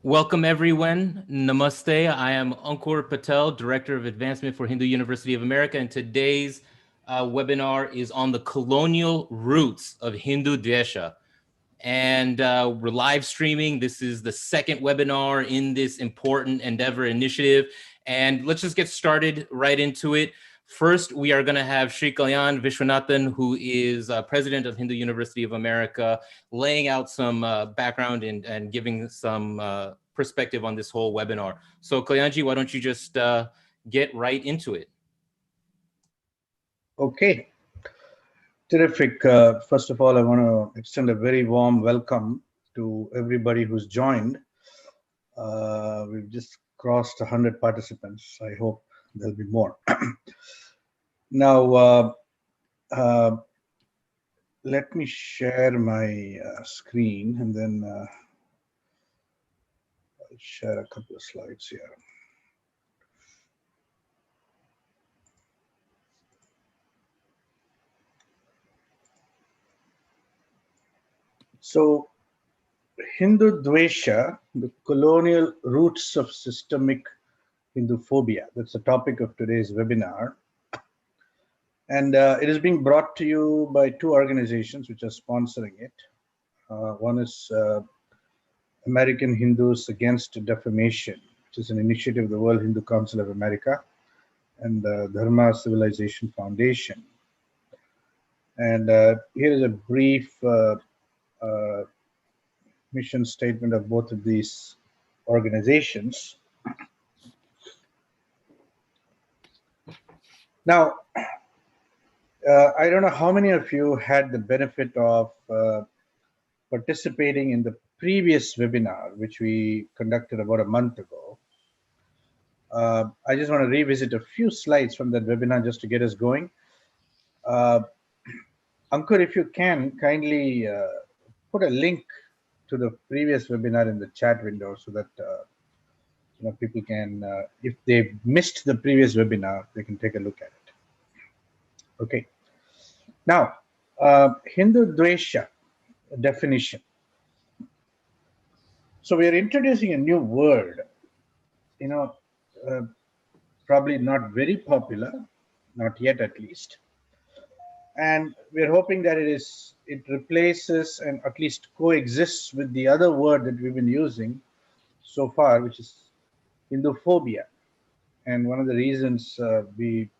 Welcome everyone. Namaste. I am Ankur Patel, Director of Advancement for Hindu University of America, and today's webinar is on the colonial roots of Hindudvesha. And we're live streaming. This is the second webinar in this important endeavor initiative. And let's just get started right into it. First, we are going to have Sri Kalyan Vishwanathan, who is president of Hindu University of America, laying out some background and giving some perspective on this whole webinar. So Kalyanji, why don't you just get right into it? Okay. Terrific. First of all, I want to extend a very warm welcome to everybody who's joined. We've just crossed 100 participants. I hope there'll be more. Now, let me share my screen and then I'll share a couple of slides here. So, Hindudvesha, the colonial roots of systemic Hinduphobia. That's the topic of today's webinar. And it is being brought to you by two organizations which are sponsoring it. One is American Hindus Against Defamation, which is an initiative of the World Hindu Council of America and the Dharma Civilization Foundation. And here is a brief mission statement of both of these organizations. Now, I don't know how many of you had the benefit of participating in the previous webinar, which we conducted about a month ago. I just want to revisit a few slides from that webinar just to get us going. Ankur, if you can, kindly put a link to the previous webinar in the chat window so that people can, if they missed the previous webinar, they can take a look at it. Okay. Now, Hindudvesha definition. So we are introducing a new word, probably not very popular, not yet at least. And we're hoping that it replaces and at least coexists with the other word that we've been using so far, which is Hinduphobia. And one of the reasons we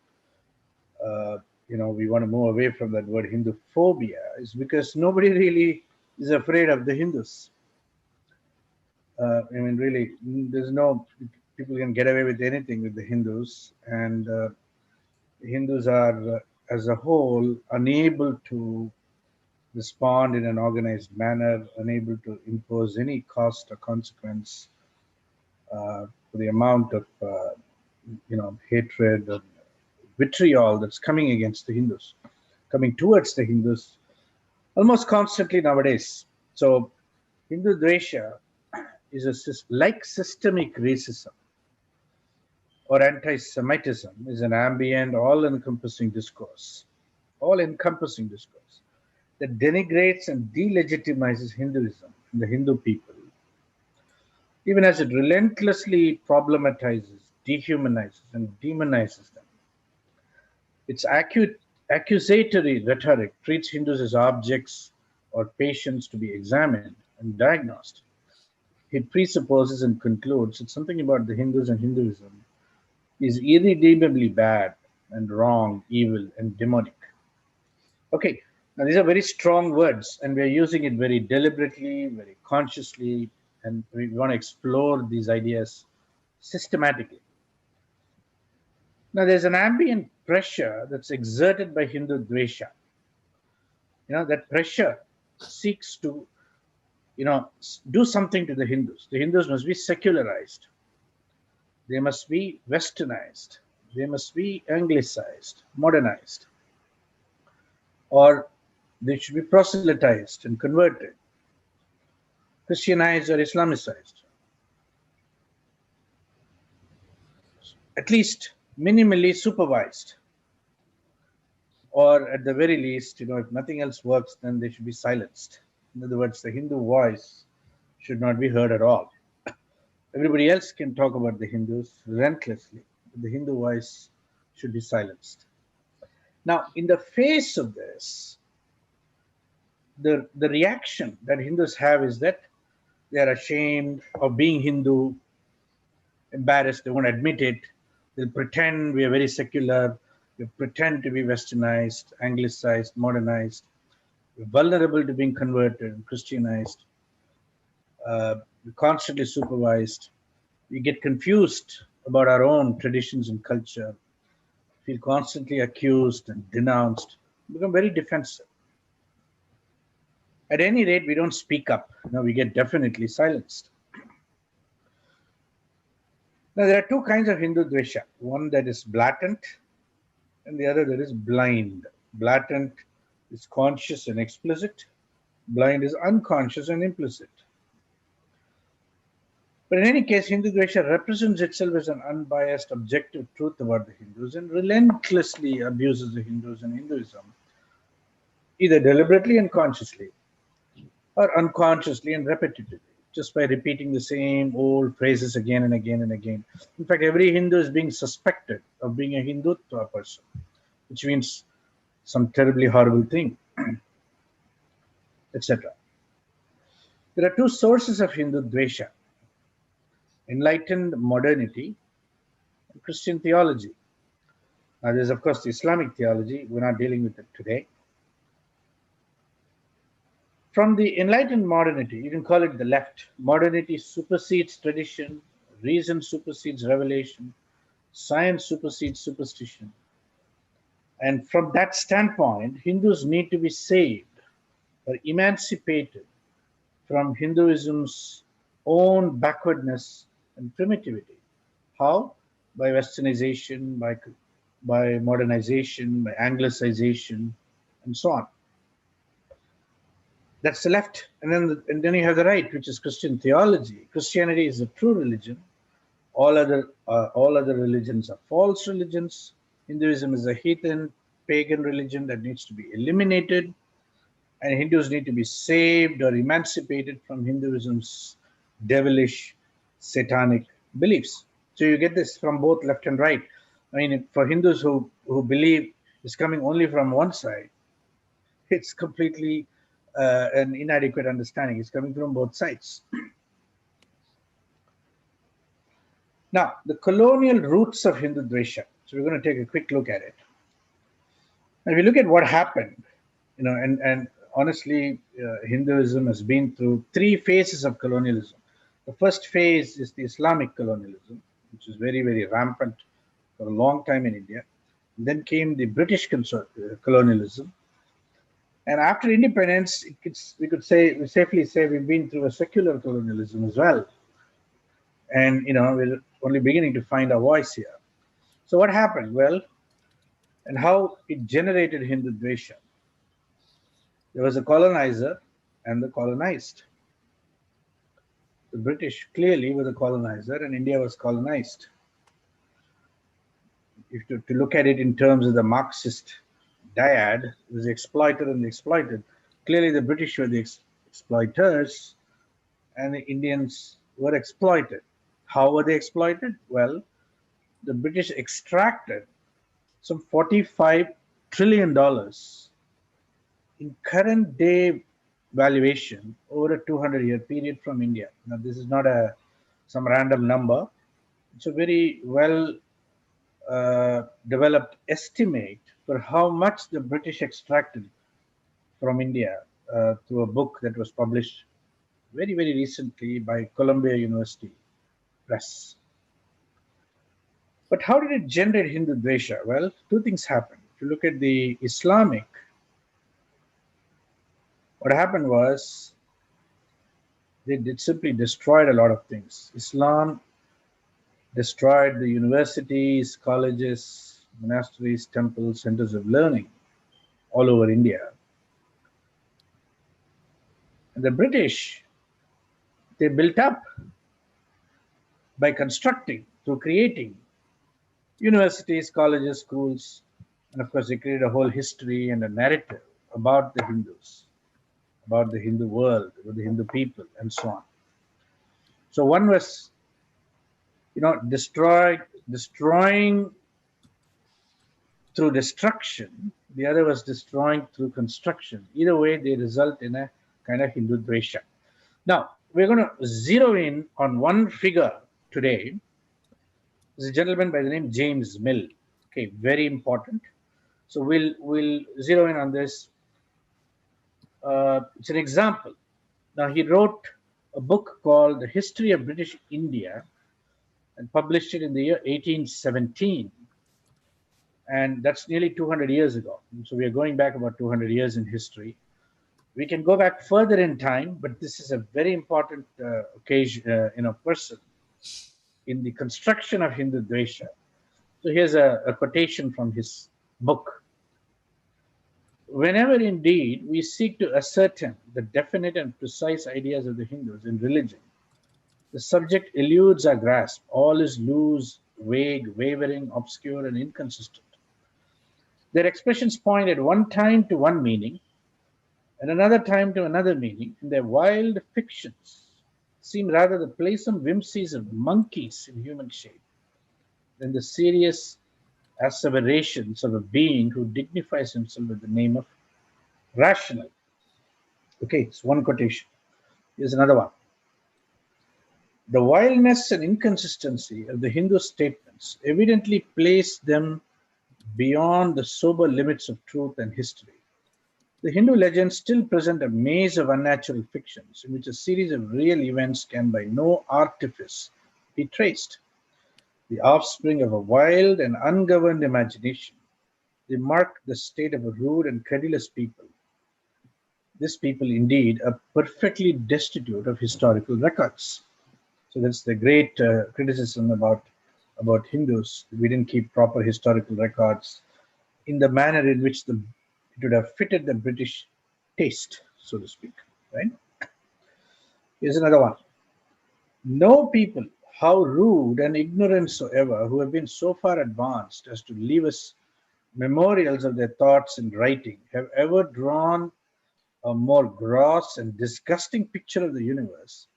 want to move away from that word Hinduphobia is because nobody really is afraid of the Hindus. Really, there's no, people can get away with anything with the Hindus, and the Hindus are, as a whole, unable to respond in an organized manner, unable to impose any cost or consequence for the amount of, hatred and vitriol that's coming against the Hindus, coming towards the Hindus almost constantly nowadays. So Hindudvesha is like systemic racism or anti-Semitism is an ambient, all-encompassing discourse that denigrates and delegitimizes Hinduism and the Hindu people, even as it relentlessly problematizes, dehumanizes, and demonizes them. Its accusatory rhetoric treats Hindus as objects or patients to be examined and diagnosed. It presupposes and concludes that something about the Hindus and Hinduism is irredeemably bad and wrong, evil, and demonic. Okay, now these are very strong words, and we're using it very deliberately, very consciously, and we want to explore these ideas systematically. Now, there's an ambient pressure that's exerted by Hindudvesha. That pressure seeks to, do something to the Hindus. The Hindus must be secularized. They must be westernized. They must be anglicized, modernized. Or they should be proselytized and converted, Christianized or Islamicized. At least minimally supervised. Or at the very least, if nothing else works, then they should be silenced. In other words, the Hindu voice should not be heard at all. Everybody else can talk about the Hindus relentlessly, but the Hindu voice should be silenced. Now, in the face of this, the reaction that Hindus have is that they are ashamed of being Hindu, embarrassed, they won't admit it. They'll pretend we are very secular, they pretend to be westernized, anglicized, modernized. We're vulnerable to being converted and Christianized. We're constantly supervised. We get confused about our own traditions and culture, feel constantly accused and denounced, become very defensive. At any rate, we don't speak up. We get definitely silenced. Now, there are two kinds of Hindudvesha. One that is blatant and the other that is blind. Blatant is conscious and explicit. Blind is unconscious and implicit. But in any case, Hindudvesha represents itself as an unbiased, objective truth about the Hindus and relentlessly abuses the Hindus and Hinduism, either deliberately and consciously or unconsciously and repetitively, just by repeating the same old phrases again and again and again. In fact, every Hindu is being suspected of being a Hindutva person, which means some terribly horrible thing, etc. There are two sources of Hindu Dvesha: enlightened modernity and Christian theology. Now, there's, of course, the Islamic theology. We're not dealing with it today. From the enlightened modernity, you can call it the left. Modernity supersedes tradition, reason supersedes revelation, science supersedes superstition. And from that standpoint, Hindus need to be saved or emancipated from Hinduism's own backwardness and primitivity. How? By westernization, by modernization, by anglicization, and so on. That's the left. And then you have the right, which is Christian theology. Christianity is the true religion. All other religions are false religions. Hinduism is a heathen, pagan religion that needs to be eliminated, and Hindus need to be saved or emancipated from Hinduism's devilish, satanic beliefs. So you get this from both left and right. I mean, for Hindus who believe it's coming only from one side, it's completely an inadequate understanding. It's coming from both sides. Now, the colonial roots of Hindu Dvesha. So we're going to take a quick look at it. Now, if you look at what happened, and honestly, Hinduism has been through three phases of colonialism. The first phase is the Islamic colonialism, which is very, very rampant for a long time in India. And then came the British colonialism. And after independence, we safely say we've been through a secular colonialism as well. And we're only beginning to find our voice here. So what happened? Well, and how it generated Hindu Dvesha. There was a colonizer and the colonized. The British clearly were the colonizer and India was colonized. If to look at it in terms of the Marxist dyad, it was the exploiter and the exploited. Clearly the British were the exploiters and the Indians were exploited. How were they exploited? Well, the British extracted some $45 trillion in current day valuation over a 200-year period from India. Now, this is not some random number. It's a very well developed estimate for how much the British extracted from India through a book that was published very, very recently by Columbia University Press. But how did it generate Hindu Dvesha? Well, two things happened. If you look at the Islamic, what happened was they simply destroyed a lot of things. Islam destroyed the universities, colleges, monasteries, temples, centers of learning all over India. And the British, they built up by constructing, through creating universities, colleges, schools, and of course they created a whole history and a narrative about the Hindus, about the Hindu world, about the Hindu people, and so on. So one was destroying through destruction. The other was destroying through construction. Either way, they result in a kind of Hindudvesha. Now, we're going to zero in on one figure today. There's a gentleman by the name James Mill. Okay, very important. So we'll zero in on this. It's an example. Now, he wrote a book called The History of British India and published it in the year 1817. And that's nearly 200 years ago. So we are going back about 200 years in history. We can go back further in time, but this is a very important occasion, person in the construction of Hindudvesha. So here's a quotation from his book. Whenever indeed we seek to ascertain the definite and precise ideas of the Hindus in religion, the subject eludes our grasp. All is loose, vague, wavering, obscure, and inconsistent. Their expressions point at one time to one meaning, and another time to another meaning, and their wild fictions seem rather the playful whimsies of monkeys in human shape than the serious asseverations of a being who dignifies himself with the name of rational. Okay, it's one quotation. Here's another one. The wildness and inconsistency of the Hindu statements evidently place them beyond the sober limits of truth and history. The Hindu legends still present a maze of unnatural fictions in which a series of real events can by no artifice be traced. The offspring of a wild and ungoverned imagination, they mark the state of a rude and credulous people. This people indeed are perfectly destitute of historical records. So that's the great criticism about Hindus. We didn't keep proper historical records in the manner in which it would have fitted the British taste, so to speak. Right? Here's another one. No people, how rude and ignorant soever, who have been so far advanced as to leave us memorials of their thoughts in writing, have ever drawn a more gross and disgusting picture of the universe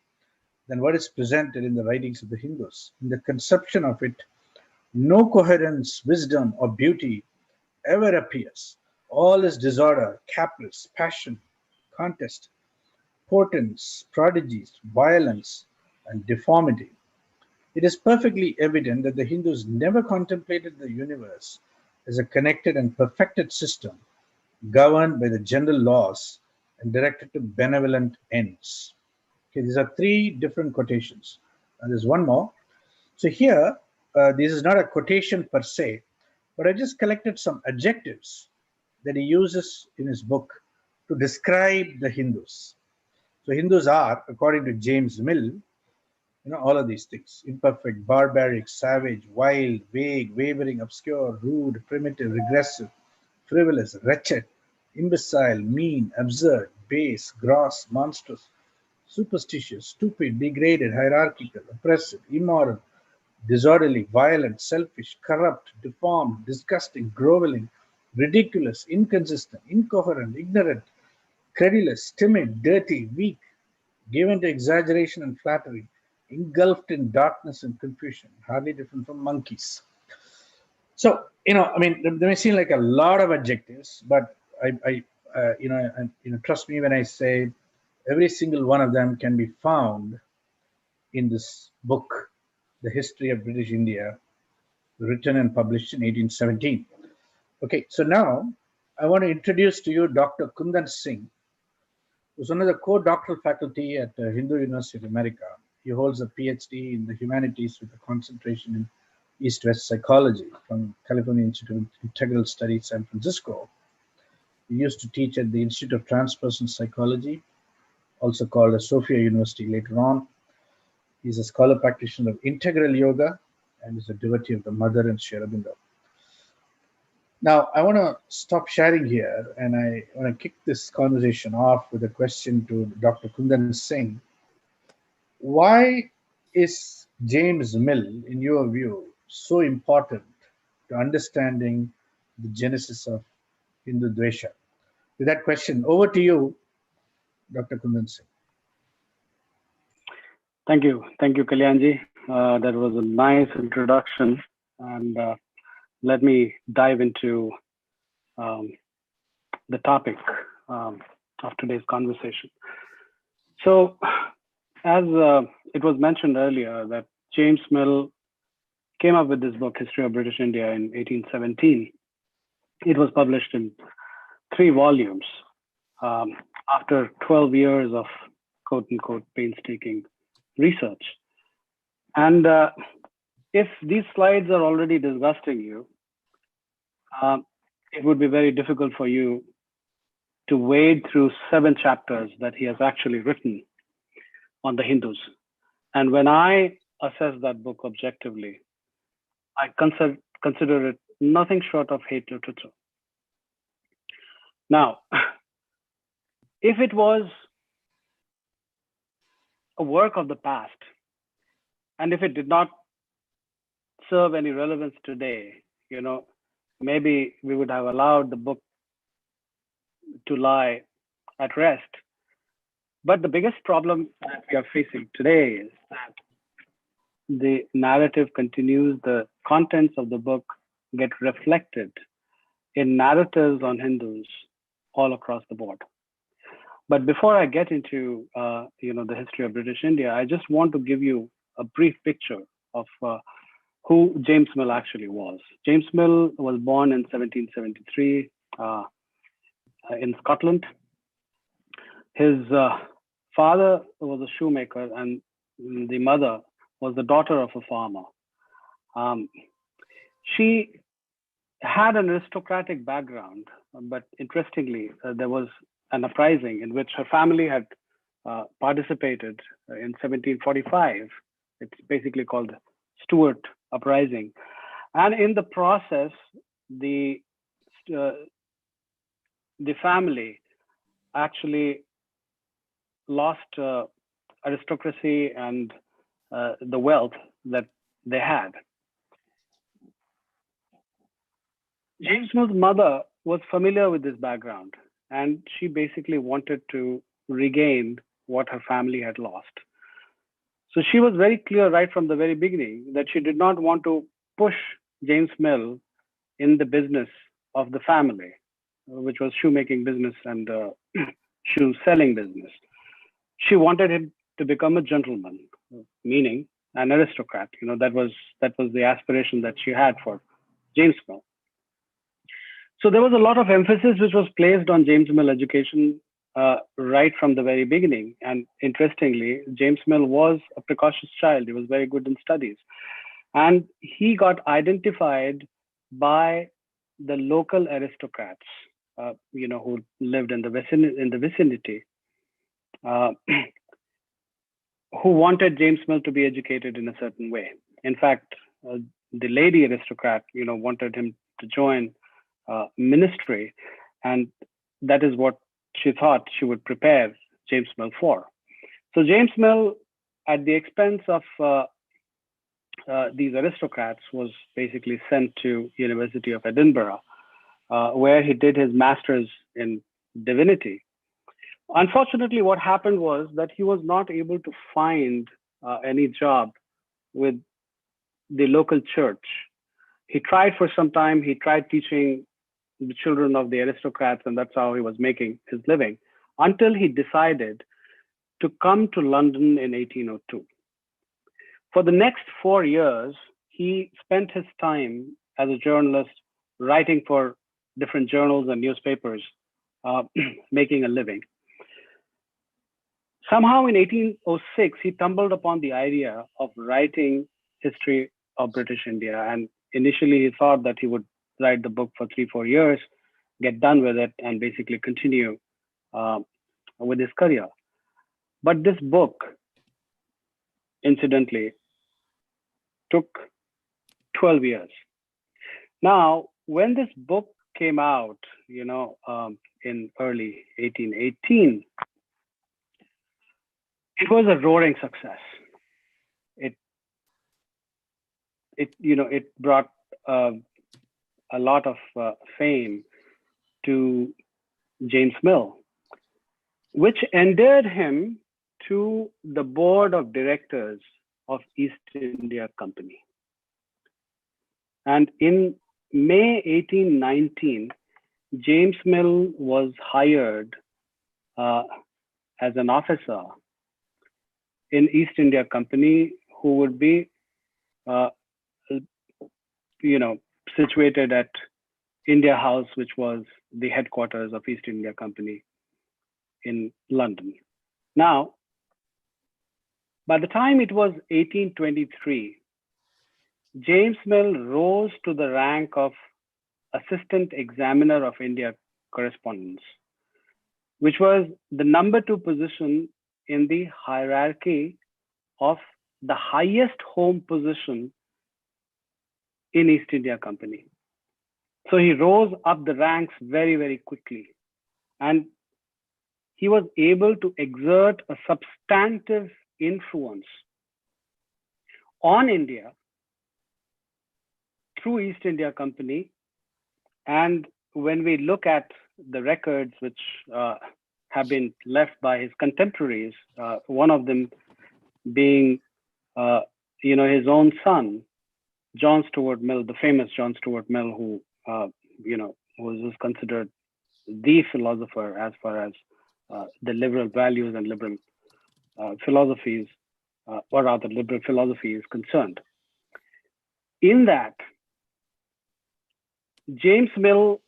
than what is presented in the writings of the Hindus. In the conception of it, no coherence, wisdom, or beauty ever appears. All is disorder, caprice, passion, contest, portents, prodigies, violence, and deformity. It is perfectly evident that the Hindus never contemplated the universe as a connected and perfected system governed by the general laws and directed to benevolent ends. Okay, these are three different quotations. And there's one more. So here, this is not a quotation per se, but I just collected some adjectives that he uses in his book to describe the Hindus. So Hindus are, according to James Mill, all of these things: imperfect, barbaric, savage, wild, vague, wavering, obscure, rude, primitive, regressive, frivolous, wretched, imbecile, mean, absurd, base, gross, monstrous, superstitious, stupid, degraded, hierarchical, oppressive, immoral, disorderly, violent, selfish, corrupt, deformed, disgusting, groveling, ridiculous, inconsistent, incoherent, ignorant, credulous, timid, dirty, weak, given to exaggeration and flattery, engulfed in darkness and confusion, hardly different from monkeys. So, there may seem like a lot of adjectives, but trust me when I say every single one of them can be found in this book, The History of British India, written and published in 1817. Okay, so now I want to introduce to you Dr. Kundan Singh, who's one of the core doctoral faculty at Hindu University of America. He holds a PhD in the humanities with a concentration in East-West psychology from California Institute of Integral Studies, San Francisco. He used to teach at the Institute of Transpersonal Psychology, also called at Sophia University later on. He's a scholar practitioner of integral yoga and is a devotee of the Mother and Sri Aurobindo. Now, I want to stop sharing here, and I want to kick this conversation off with a question to Dr. Kundan Singh. Why is James Mill, in your view, so important to understanding the genesis of Hindudvesha? With that question, over to you, Dr. Kundan Singh. Thank you, Kalyanji. That was a nice introduction. And let me dive into the topic of today's conversation. So, as it was mentioned earlier, that James Mill came up with this book, History of British India, in 1817. It was published in 3 volumes after 12 years of quote unquote painstaking research. And if these slides are already disgusting you, it would be very difficult for you to wade through 7 chapters that he has actually written on the Hindus. And when I assess that book objectively, I consider it nothing short of hate literature. Now, if it was a work of the past, and if it did not serve any relevance today, maybe we would have allowed the book to lie at rest. But the biggest problem that we are facing today is that the narrative continues, the contents of the book get reflected in narratives on Hindus all across the board. But before I get into the history of British India, I just want to give you a brief picture of who James Mill actually was. James Mill was born in 1773 in Scotland. His father was a shoemaker, and the mother was the daughter of a farmer. She had an aristocratic background, but interestingly, there was an uprising in which her family had participated in 1745. It's basically called Stuart Uprising. And in the process, the family actually lost aristocracy and the wealth that they had. James Mill's mother was familiar with this background, and she basically wanted to regain what her family had lost. So she was very clear right from the very beginning that she did not want to push James Mill in the business of the family, which was shoemaking business and shoe selling business. She wanted him to become a gentleman, meaning an aristocrat. That was the aspiration that she had for James Mill. So there was a lot of emphasis which was placed on James Mill education right from the very beginning. And interestingly, James Mill was a precocious child. He was very good in studies. And he got identified by the local aristocrats, who lived in the vicinity, who wanted James Mill to be educated in a certain way. In fact, the lady aristocrat, wanted him to join ministry, and that is what she thought she would prepare James Mill for. So James Mill, at the expense of these aristocrats, was basically sent to University of Edinburgh, where he did his master's in divinity. Unfortunately, what happened was that he was not able to find any job with the local church. He tried for some time. He tried teaching the children of the aristocrats, and that's how he was making his living, until he decided to come to London in 1802. For the next 4 years, he spent his time as a journalist, writing for different journals and newspapers, making a living. Somehow in 1806, he stumbled upon the idea of writing history of British India. And initially he thought that he would write the book for 3-4 years, get done with it, and basically continue with his career. But this book, incidentally, took 12 years. Now, when this book came out, in early 1818, it was a roaring success. It brought a lot of fame to James Mill, which endeared him to the board of directors of East India Company. And in May 1819, James Mill was hired as an officer in East India Company, who would be, situated at India House, which was the headquarters of East India Company in London. Now, by the time it was 1823, James Mill rose to the rank of Assistant Examiner of India Correspondence, which was the number 2 position in the hierarchy of the highest home position in East India Company. So he rose up the ranks very, very quickly. And he was able to exert a substantive influence on India through East India Company. And when we look at the records which have been left by his contemporaries, one of them being, his own son, John Stuart Mill, the famous John Stuart Mill, who, was considered the philosopher as far as the liberal values and liberal philosophies, or rather liberal philosophy is concerned. In that, James Mill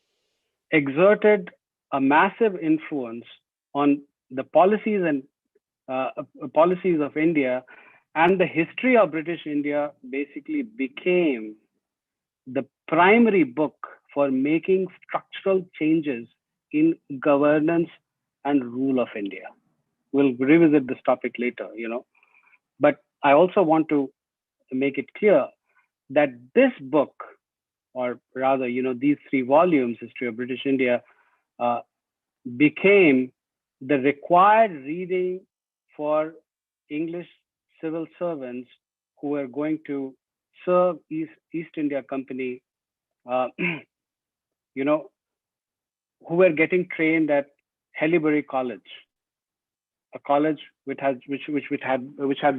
exerted a massive influence on the policies and policies of India, and the history of British India basically became the primary book for making structural changes in governance and rule of India. We'll revisit this topic later, but I also want to make it clear that this book, or rather, these 3 volumes, History of British India, became the required reading for English civil servants who were going to serve East India Company, who were getting trained at Haileybury College, a college which had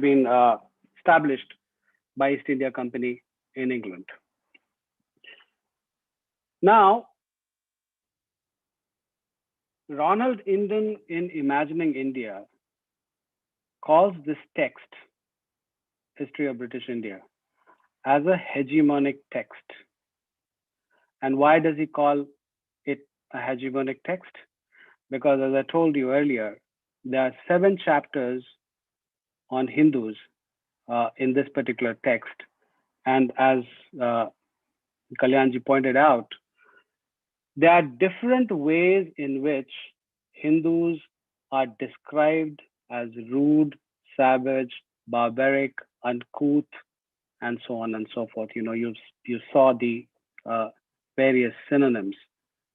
been established by East India Company in England. Now, Ronald Inden, in Imagining India, calls this text, History of British India, as a hegemonic text. And why does he call it a hegemonic text? Because, as I told you earlier, there are 7 chapters on Hindus in this particular text. And as Kalyanji pointed out, there are different ways in which Hindus are described as rude, savage, barbaric, uncouth, and so on and so forth. You saw the various synonyms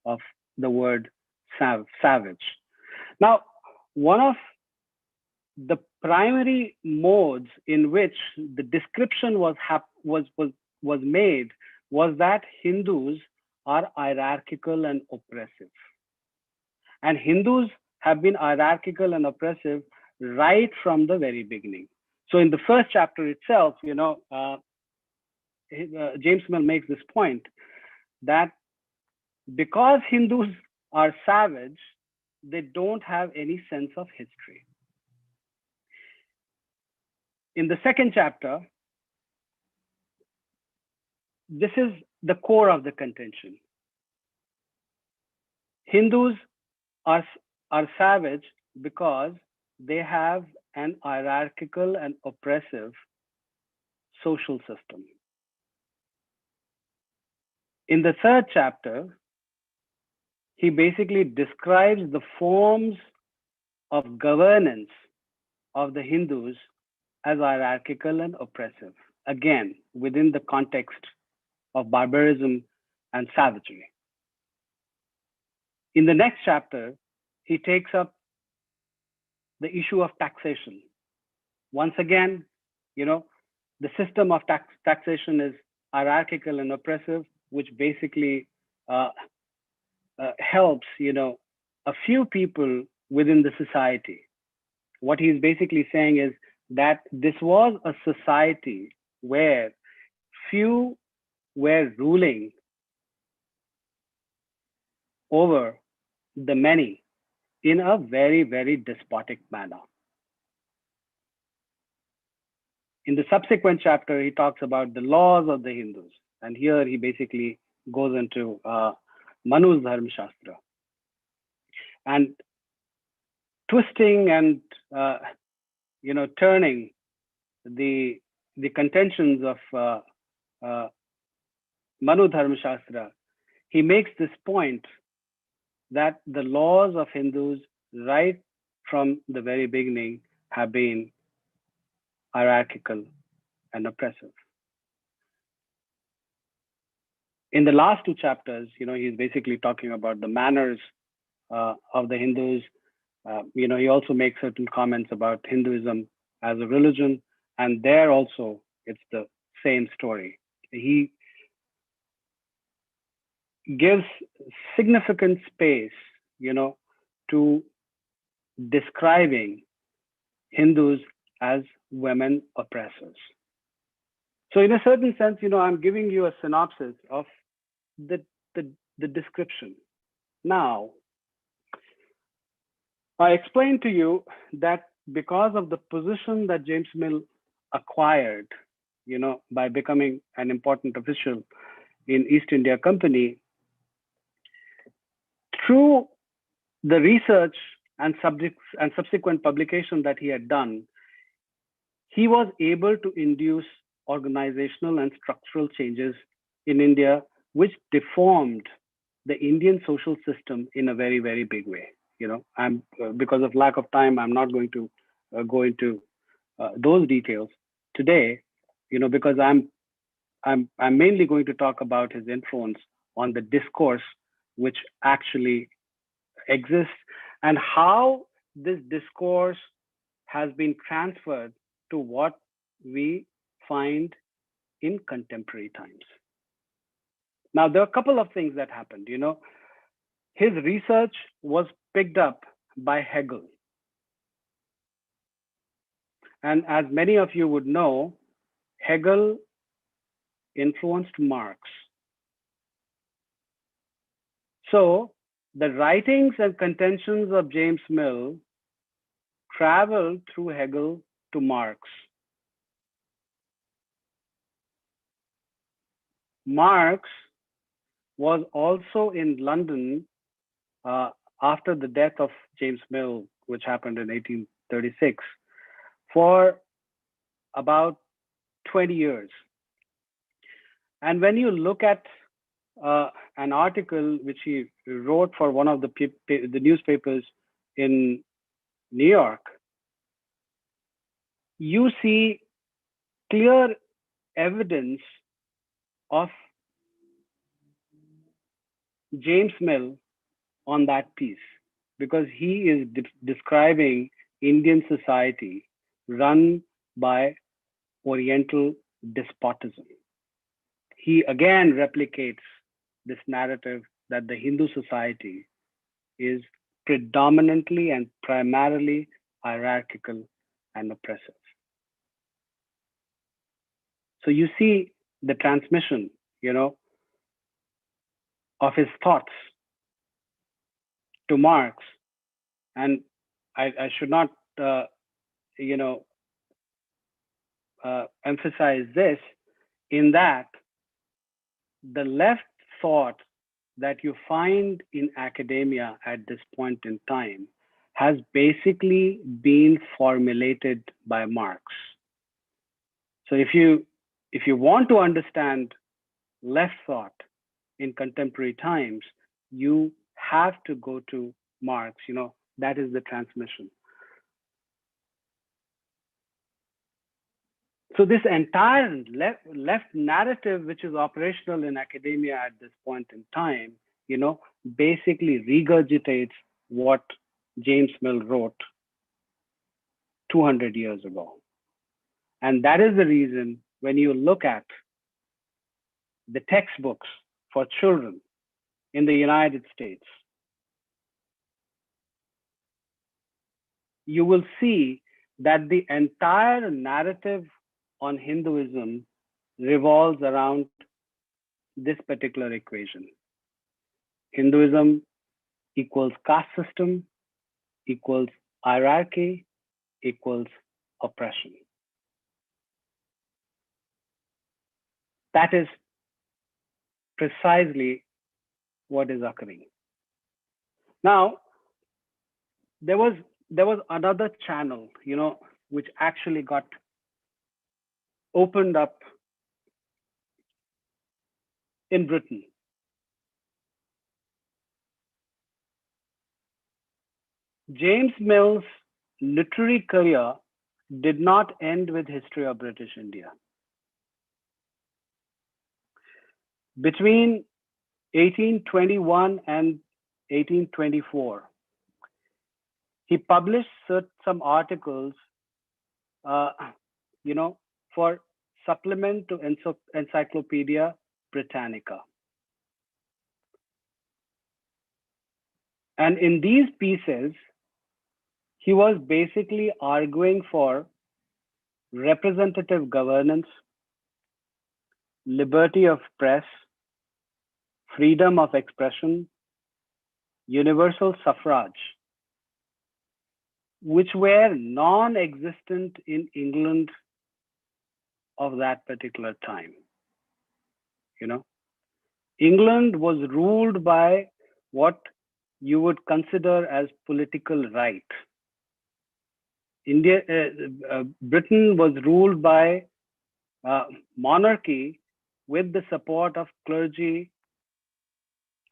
of the word savage. Now, one of the primary modes in which the description was made was that Hindus are hierarchical and oppressive. And Hindus have been hierarchical and oppressive right from the very beginning. So in the first chapter itself, James Mill makes this point that because Hindus are savage, they don't have any sense of history. In the second chapter, this is the core of the contention. Hindus are savage because they have an hierarchical and oppressive social system. In the third chapter, he basically describes the forms of governance of the Hindus as hierarchical and oppressive, again, within the context of barbarism and savagery. In the next chapter, he takes up the issue of taxation. Once again, the system of taxation is hierarchical and oppressive, which basically helps, a few people within the society. What he's basically saying is that this was a society where few were ruling over the many in a very, very despotic manner. In the subsequent chapter, he talks about the laws of the Hindus. And here he basically goes into Manu's Dharma Shastra. And twisting and turning the contentions of Manu Dharma Shastra, he makes this point that the laws of Hindus right from the very beginning have been hierarchical and oppressive. In the last two chapters, he's basically talking about the manners of the Hindus. He also makes certain comments about Hinduism as a religion, and there also it's the same story. He gives significant space, to describing Hindus as women oppressors. So in a certain sense, I'm giving you a synopsis of the description. Now, I explained to you that because of the position that James Mill acquired, by becoming an important official in East India Company, through the research and subsequent publication that he had done, he was able to induce organizational and structural changes in India, which deformed the Indian social system in a very, very big way. I'm because of lack of time, I'm not going to go into those details today, because I'm mainly going to talk about his influence on the discourse which actually exists and how this discourse has been transferred to what we find in contemporary times. Now, there are a couple of things that happened. His research was picked up by Hegel. And as many of you would know, Hegel influenced Marx. So the writings and contentions of James Mill traveled through Hegel to Marx. Marx was also in London after the death of James Mill, which happened in 1836, for about 20 years. And when you look at an article which he wrote for one of the newspapers in New York, you see clear evidence of James Mill on that piece, because he is describing Indian society run by Oriental despotism. He again replicates this narrative that the Hindu society is predominantly and primarily hierarchical and oppressive. So you see the transmission, of his thoughts to Marx. And I should not, emphasize this, in that the left thought that you find in academia at this point in time has basically been formulated by Marx. So if you want to understand left thought in contemporary times, you have to go to Marx. That is the transmission. So this entire left narrative, which is operational in academia at this point in time, basically regurgitates what James Mill wrote 200 years ago. And that is the reason when you look at the textbooks for children in the United States, you will see that the entire narrative on Hinduism revolves around this particular equation. Hinduism equals caste system, equals hierarchy, equals oppression. That is precisely what is occurring. Now, there was another channel, which actually got opened up in Britain. James Mill's literary career did not end with History of British India. Between 1821 and 1824, he published some articles, for supplement to Encyclopedia Britannica. And in these pieces, he was basically arguing for representative governance, liberty of press, freedom of expression, universal suffrage, which were non-existent in England of that particular time. England was ruled by what you would consider as political right. Britain was ruled by monarchy with the support of clergy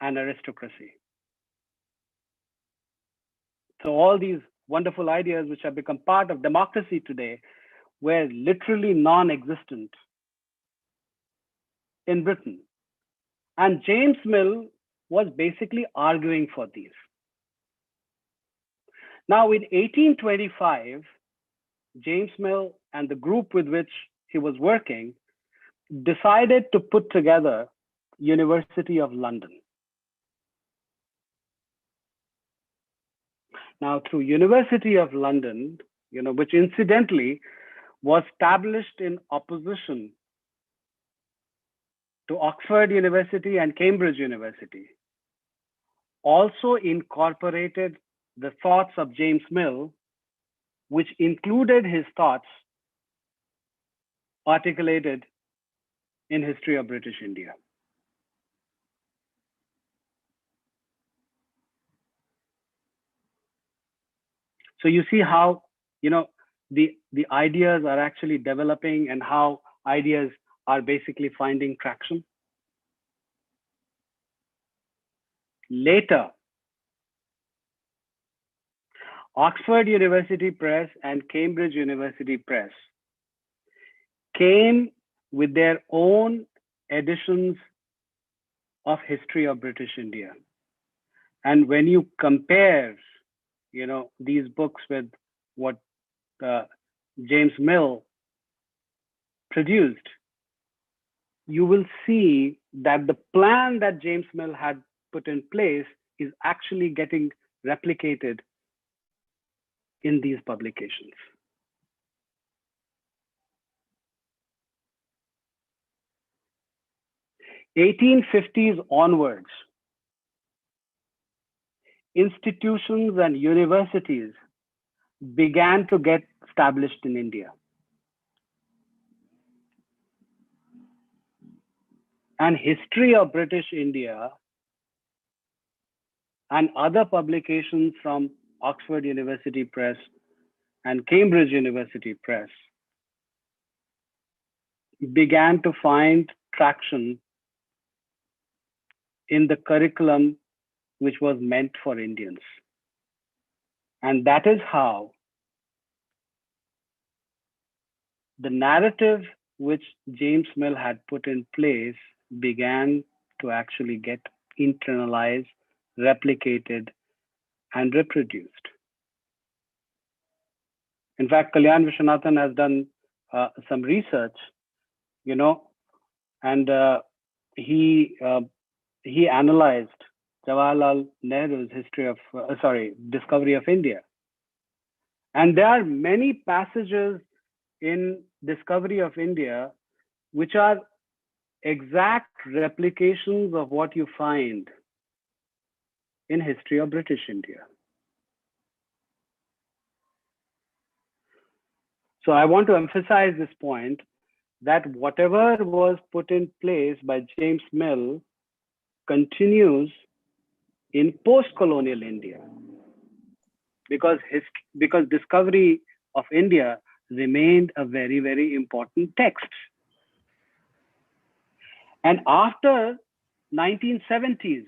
and aristocracy. So all these wonderful ideas which have become part of democracy today were literally non-existent in Britain. And James Mill was basically arguing for these. Now, in 1825, James Mill and the group with which he was working decided to put together University of London. Now, through University of London, which incidentally was established in opposition to Oxford University and Cambridge University, also incorporated the thoughts of James Mill, which included his thoughts articulated in History of British India. So you see how, the ideas are actually developing and how ideas are basically finding traction. Later, Oxford University Press and Cambridge University Press came with their own editions of History of British India. And when you compare, these books with what James Mill produced, you will see that the plan that James Mill had put in place is actually getting replicated in these publications. In 1850s onwards, institutions and universities began to get established in India. And History of British India and other publications from Oxford University Press and Cambridge University Press began to find traction in the curriculum which was meant for Indians. And that is how the narrative which James Mill had put in place began to actually get internalized, replicated, and reproduced. In fact, Kalyan Vishwanathan has done some research, and he analyzed Jawaharlal Nehru's Discovery of India. And there are many passages in Discovery of India which are exact replications of what you find in History of British India. So I want to emphasize this point that whatever was put in place by James Mill continues in post-colonial India, because Discovery of India remained a very, very important text. And after 1970s,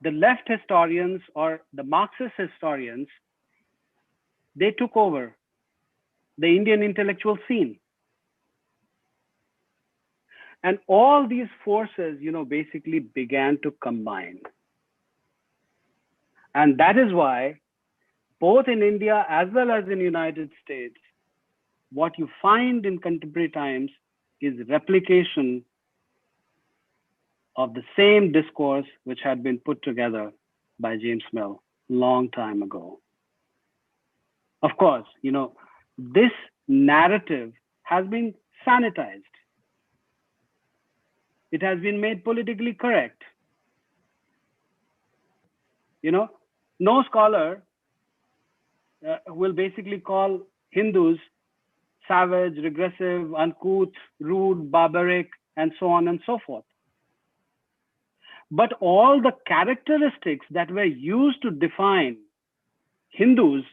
the left historians or the Marxist historians, they took over the Indian intellectual scene. And all these forces, basically began to combine. And that is why, both in India as well as in the United States, what you find in contemporary times is replication of the same discourse which had been put together by James Mill long time ago. Of course, this narrative has been sanitized. It has been made politically correct. No scholar will basically call Hindus savage, regressive, uncouth, rude, barbaric, and so on and so forth. But all the characteristics that were used to define Hindus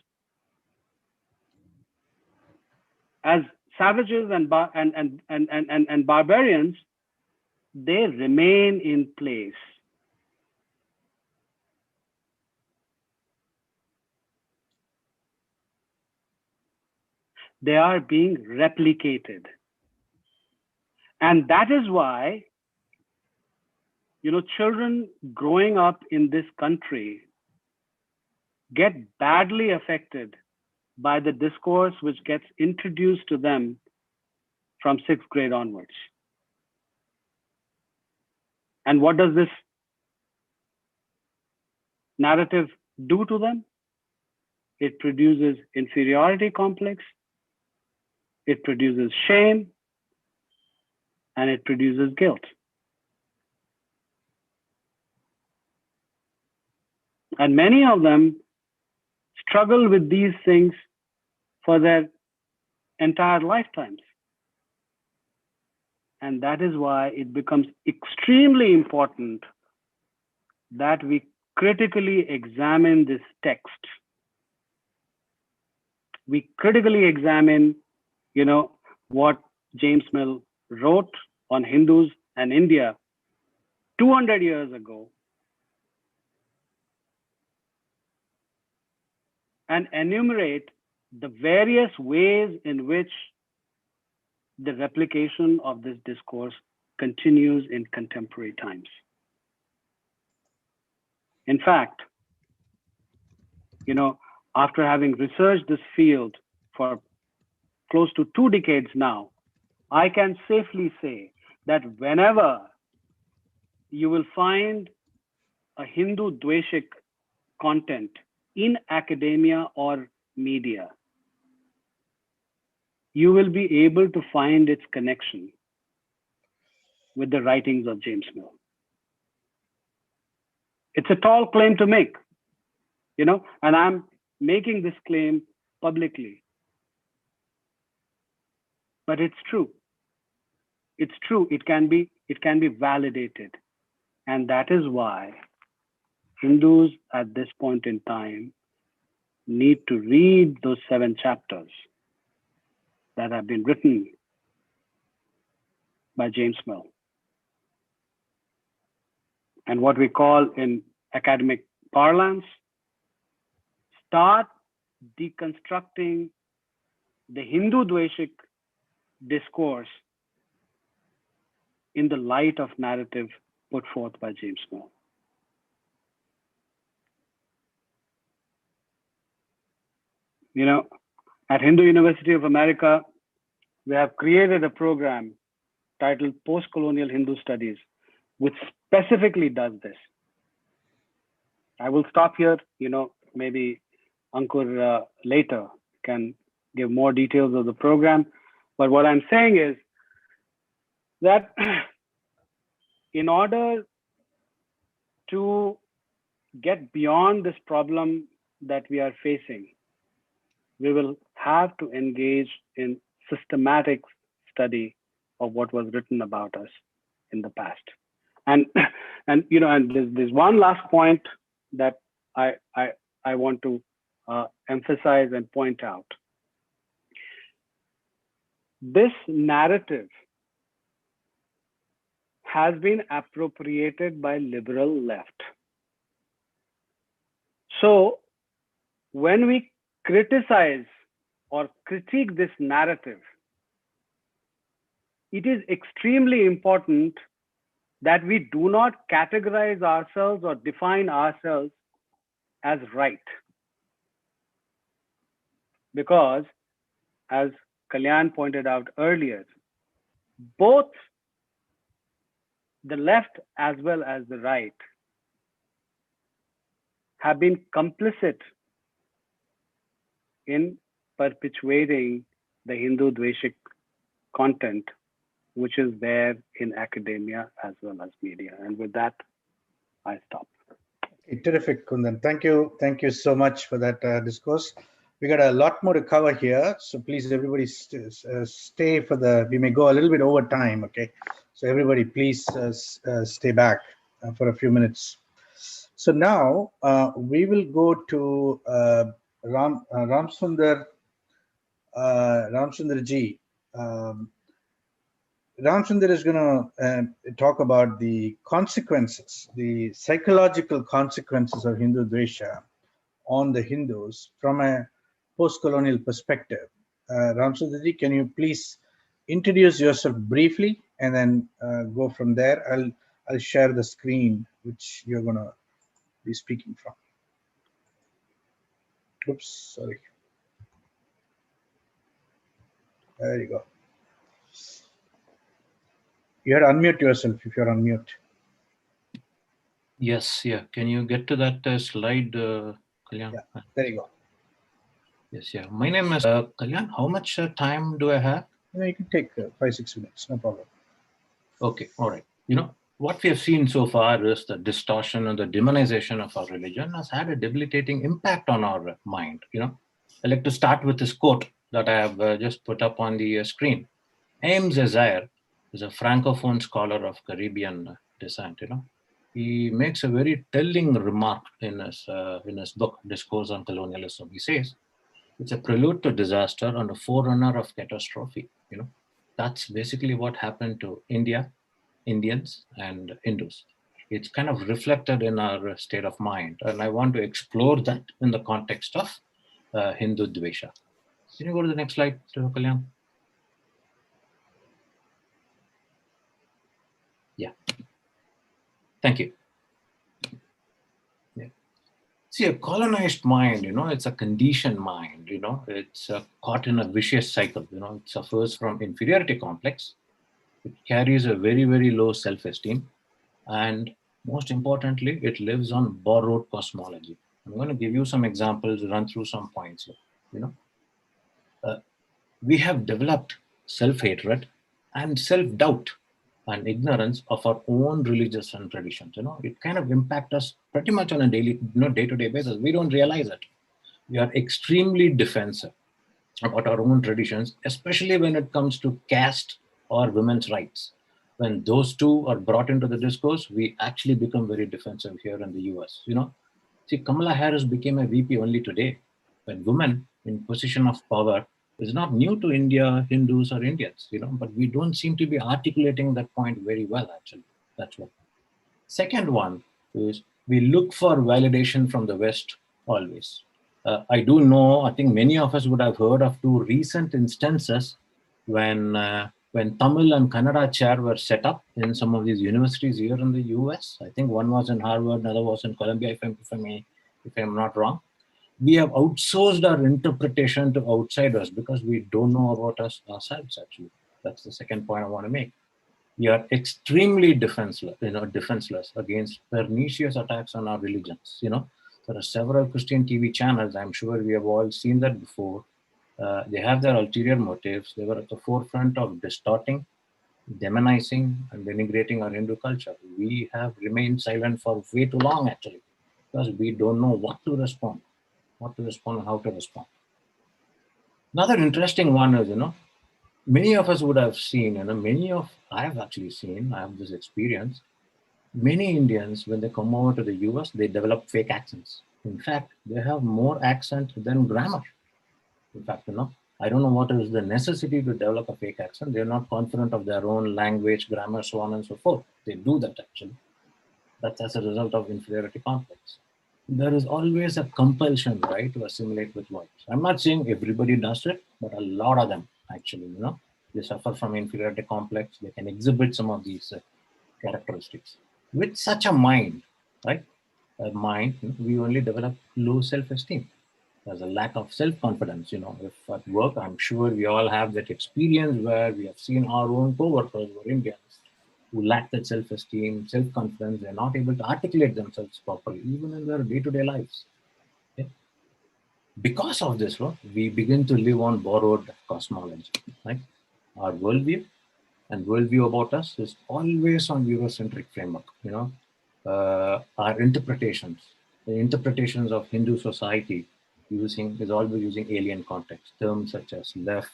as savages and barbarians, they remain in place. They are being replicated. And that is why, children growing up in this country get badly affected by the discourse which gets introduced to them from 6th grade onwards. And what does this narrative do to them? It produces inferiority complex, it produces shame, and it produces guilt. And many of them struggle with these things for their entire lifetimes. And that is why it becomes extremely important that we critically examine this text. We critically examine, what James Mill wrote on Hindus and India 200 years ago, and enumerate the various ways in which the replication of this discourse continues in contemporary times. In fact, after having researched this field for close to 2 decades now, I can safely say that whenever you will find a Hindudveshic content in academia or media, you will be able to find its connection with the writings of James Mill. It's a tall claim to make, and I'm making this claim publicly. But it's true. It's true. It can be validated. And that is why Hindus at this point in time need to read those 7 chapters that have been written by James Mill. And what we call in academic parlance, start deconstructing the Hindudveshic discourse in the light of narrative put forth by James Mill. At Hindu University of America, we have created a program titled Post-Colonial Hindu Studies, which specifically does this. I will stop here, maybe Ankur later can give more details of the program. But what I'm saying is that in order to get beyond this problem that we are facing, we will have to engage in systematic study of what was written about us in the past. And there's one last point that I want to emphasize and point out. This narrative has been appropriated by liberal left. So when we criticize or critique this narrative, it is extremely important that we do not categorize ourselves or define ourselves as right. Because, as Kalyan pointed out earlier, both the left as well as the right have been complicit in perpetuating the Hindudveshic content, which is there in academia as well as media. And with that, I stop. Okay, terrific, Kundan. Thank you so much for that discourse. We got a lot more to cover here, so please everybody stay for the. We may go a little bit over time, okay? So everybody, please stay back for a few minutes. So now we will go to Ramsundar ji. Ramsundar is going to talk about the consequences, the psychological consequences of Hindudvesha on the Hindus from a post-colonial perspective. Ramsundar ji, can you please introduce yourself briefly and then go from there? I'll share the screen which you're going to be speaking from. Oops, sorry. There you go. You had to unmute yourself if you're on mute. Yes, yeah. Can you get to that slide, Kalyan? Yeah, there you go. Yes, yeah. My name is Kalyan. How much time do I have? You can take 5-6 minutes, no problem. Okay, all right. What we have seen so far is the distortion and the demonization of our religion has had a debilitating impact on our mind. I'd like to start with this quote that I have just put up on the screen. Ames Azair is a francophone scholar of Caribbean descent. He makes a very telling remark in his book, Discourse on Colonialism. He says, it's a prelude to disaster and a forerunner of catastrophe. That's basically what happened to India, Indians, and Hindus. It's kind of reflected in our state of mind. And I want to explore that in the context of Hindudvesha. Can you go to the next slide, Kalyan? Yeah. Thank you. Yeah. See, a colonized mind, it's a conditioned mind, it's caught in a vicious cycle, it suffers from inferiority complex. It carries a very, very low self-esteem. And most importantly, it lives on borrowed cosmology. I'm going to give you some examples, run through some points here. We have developed self-hatred and self-doubt and ignorance of our own religious and traditions. It kind of impacts us pretty much on a daily, day-to-day basis. We don't realize it. We are extremely defensive about our own traditions, especially when it comes to caste or women's rights. When those two are brought into the discourse, we actually become very defensive here in the US. See, Kamala Harris became a VP only today, when women in position of power is not new to India, Hindus or Indians, but we don't seem to be articulating that point very well, actually. That's one. Second one is we look for validation from the West always. I do know, I think many of us would have heard of two recent instances when Tamil and Kannada chair were set up in some of these universities here in the US. I think one was in Harvard, another was in Columbia, if I'm not wrong. We have outsourced our interpretation to outsiders because we don't know about us ourselves, actually. That's the second point I want to make. We are extremely defenseless against pernicious attacks on our religions. There are several Christian TV channels. I'm sure we have all seen that before. They have their ulterior motives. They were at the forefront of distorting, demonizing, and denigrating our Hindu culture. We have remained silent for way too long, actually, because we don't know what to respond, and how to respond. Another interesting one is, many of us would have seen, I have actually seen, I have this experience. Many Indians, when they come over to the US, they develop fake accents. In fact, they have more accent than grammar. In fact, I don't know what is the necessity to develop a fake accent. They're not confident of their own language, grammar, so on and so forth. They do that actually. That's as a result of inferiority complex. There is always a compulsion, right, to assimilate with whites. I'm not saying everybody does it, but a lot of them actually, they suffer from inferiority complex. They can exhibit some of these characteristics. With such a mind, right, we only develop low self-esteem. There's a lack of self-confidence. If at work, I'm sure we all have that experience where we have seen our own co-workers who are Indians who lack that self-esteem, self-confidence. They're not able to articulate themselves properly, even in their day-to-day lives. Okay? Because of this, we begin to live on borrowed cosmology. Right? Our worldview and worldview about us is always on Eurocentric framework. Our interpretations, the interpretations of Hindu society is always using alien context, terms such as left,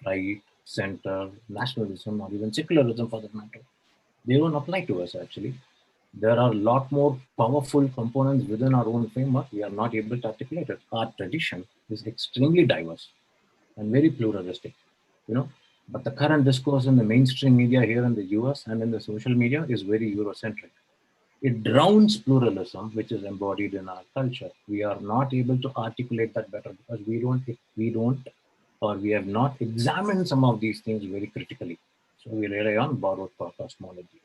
right, center, nationalism, or even secularism for that matter. They don't apply to us actually. There are a lot more powerful components within our own framework. We are not able to articulate it. Our tradition is extremely diverse and very pluralistic, But the current discourse in the mainstream media here in the US and in the social media is very Eurocentric. It drowns pluralism, which is embodied in our culture. We are not able to articulate that better because we have not examined some of these things very critically. So we rely on borrowed cosmology.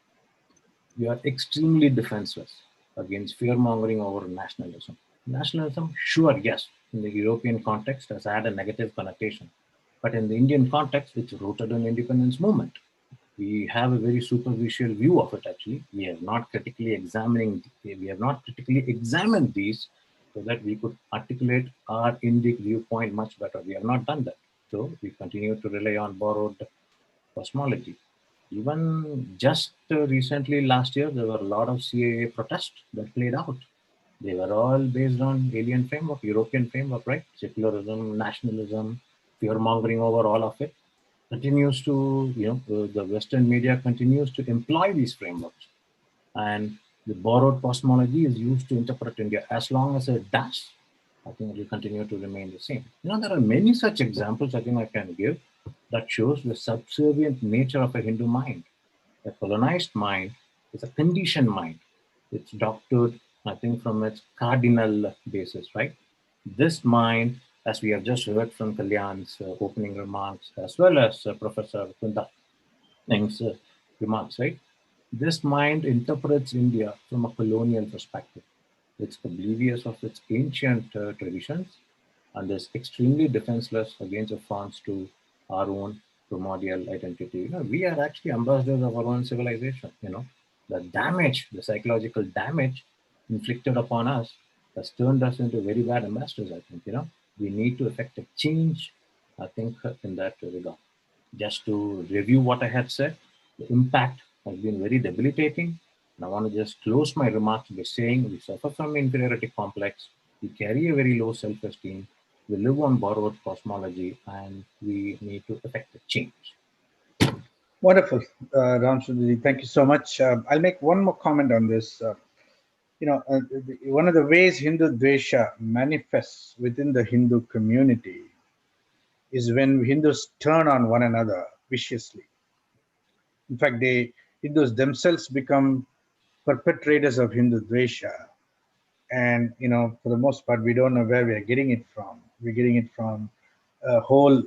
We are extremely defenseless against fear-mongering over nationalism. Nationalism, sure, yes, in the European context has had a negative connotation. But in the Indian context, it's rooted in independence movement. We have a very superficial view of it actually. We have not critically examined these so that we could articulate our Indic viewpoint much better. We have not done that. So we continue to rely on borrowed cosmology. Even just recently, last year, there were a lot of CAA protests that played out. They were all based on alien framework, European framework, right? Secularism, nationalism, fear-mongering over all of it continues to, the Western media continues to employ these frameworks. And the borrowed cosmology is used to interpret India. As long as it does, I think it will continue to remain the same. There are many such examples I think I can give that shows the subservient nature of a Hindu mind. A colonized mind is a conditioned mind. It's doctored, I think, from its cardinal basis, right? This mind, as we have just heard from Kalyan's opening remarks, as well as Professor Kunda Neng's remarks, right? This mind interprets India from a colonial perspective. It's oblivious of its ancient traditions and is extremely defenseless against affronts to our own primordial identity. We are actually ambassadors of our own civilization. The damage, the psychological damage inflicted upon us has turned us into very bad ambassadors, I think. We need to effect a change, I think, in that regard. Just to review what I had said, the impact has been very debilitating. And I want to just close my remarks by saying we suffer from inferiority complex, we carry a very low self-esteem, we live on borrowed cosmology, and we need to effect a change. Wonderful, Ram Sundarji. Thank you so much. I'll make one more comment on this. One of the ways Hindudvesha manifests within the Hindu community is when Hindus turn on one another viciously. In fact, Hindus themselves become perpetrators of Hindudvesha. And, for the most part, we don't know where we are getting it from. We're getting it from a whole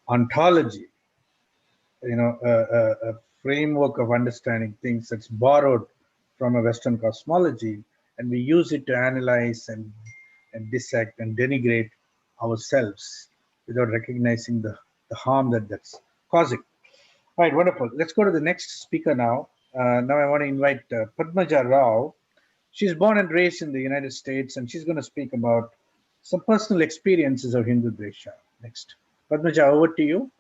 ontology, a framework of understanding things that's borrowed from a Western cosmology, and we use it to analyze and dissect and denigrate ourselves without recognizing the harm that's causing. All right, wonderful. Let's go to the next speaker now. Now I want to invite Padmaja Rao, She's born and raised in the United States, and she's going to speak about some personal experiences of Hindudvesha. Next. Padmaja, over to you.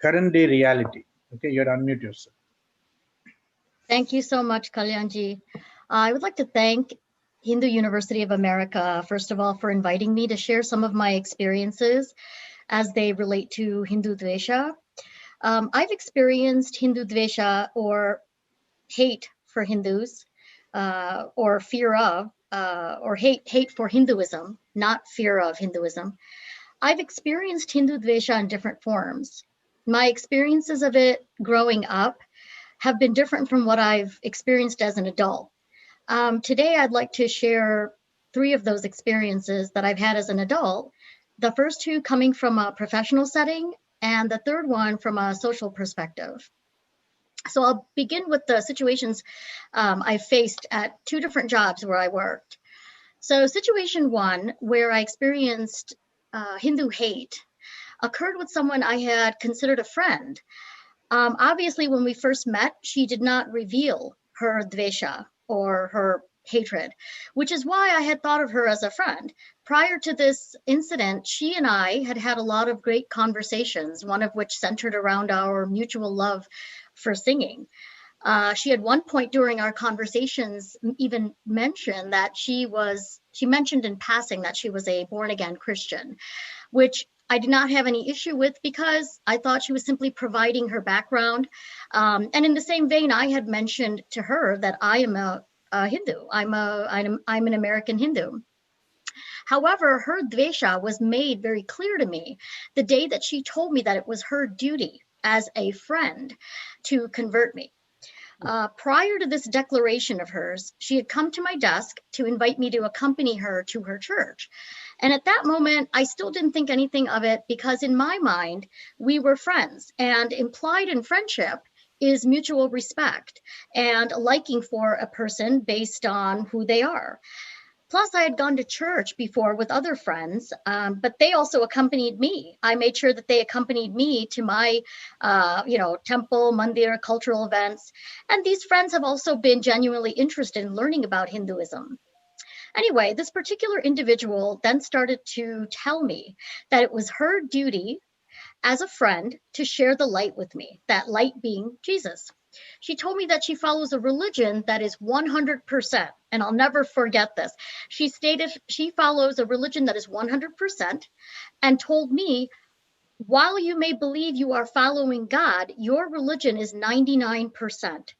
Current day reality. Okay, you have to unmute yourself. Thank you so much, Kalyanji. I would like to thank Hindu University of America, first of all, for inviting me to share some of my experiences as they relate to Hindudvesha. I've experienced Hindudvesha, or hate for Hindus, or fear of, or hate for Hinduism, not fear of Hinduism. I've experienced Hindudvesha in different forms. My experiences of it growing up have been different from what I've experienced as an adult. Today, I'd like to share 3 of those experiences that I've had as an adult. The first 2 coming from a professional setting, and the third one from a social perspective. So I'll begin with the situations I faced at 2 different jobs where I worked. So situation 1, where I experienced Hindu hate, occurred with someone I had considered a friend. Obviously, when we first met, she did not reveal her dvesha, or her hatred, which is why I had thought of her as a friend. Prior to this incident, she and I had had a lot of great conversations, one of which centered around our mutual love for singing. She at one point during our conversations even mentioned that she mentioned in passing that she was a born-again Christian, which I did not have any issue with because I thought she was simply providing her background. And in the same vein, I had mentioned to her that I am a Hindu. I'm an American Hindu. However, her dvesha was made very clear to me the day that she told me that it was her duty as a friend to convert me. Prior to this declaration of hers, she had come to my desk to invite me to accompany her to her church. And at that moment, I still didn't think anything of it because in my mind, we were friends, and implied in friendship is mutual respect and a liking for a person based on who they are. Plus, I had gone to church before with other friends, but they also accompanied me. I made sure that they accompanied me to my, temple, mandir, cultural events. And these friends have also been genuinely interested in learning about Hinduism. Anyway, this particular individual then started to tell me that it was her duty as a friend to share the light with me, that light being Jesus. She told me that she follows a religion that is 100%, and I'll never forget this. She stated she follows a religion that is 100% and told me, while you may believe you are following God, your religion is 99%.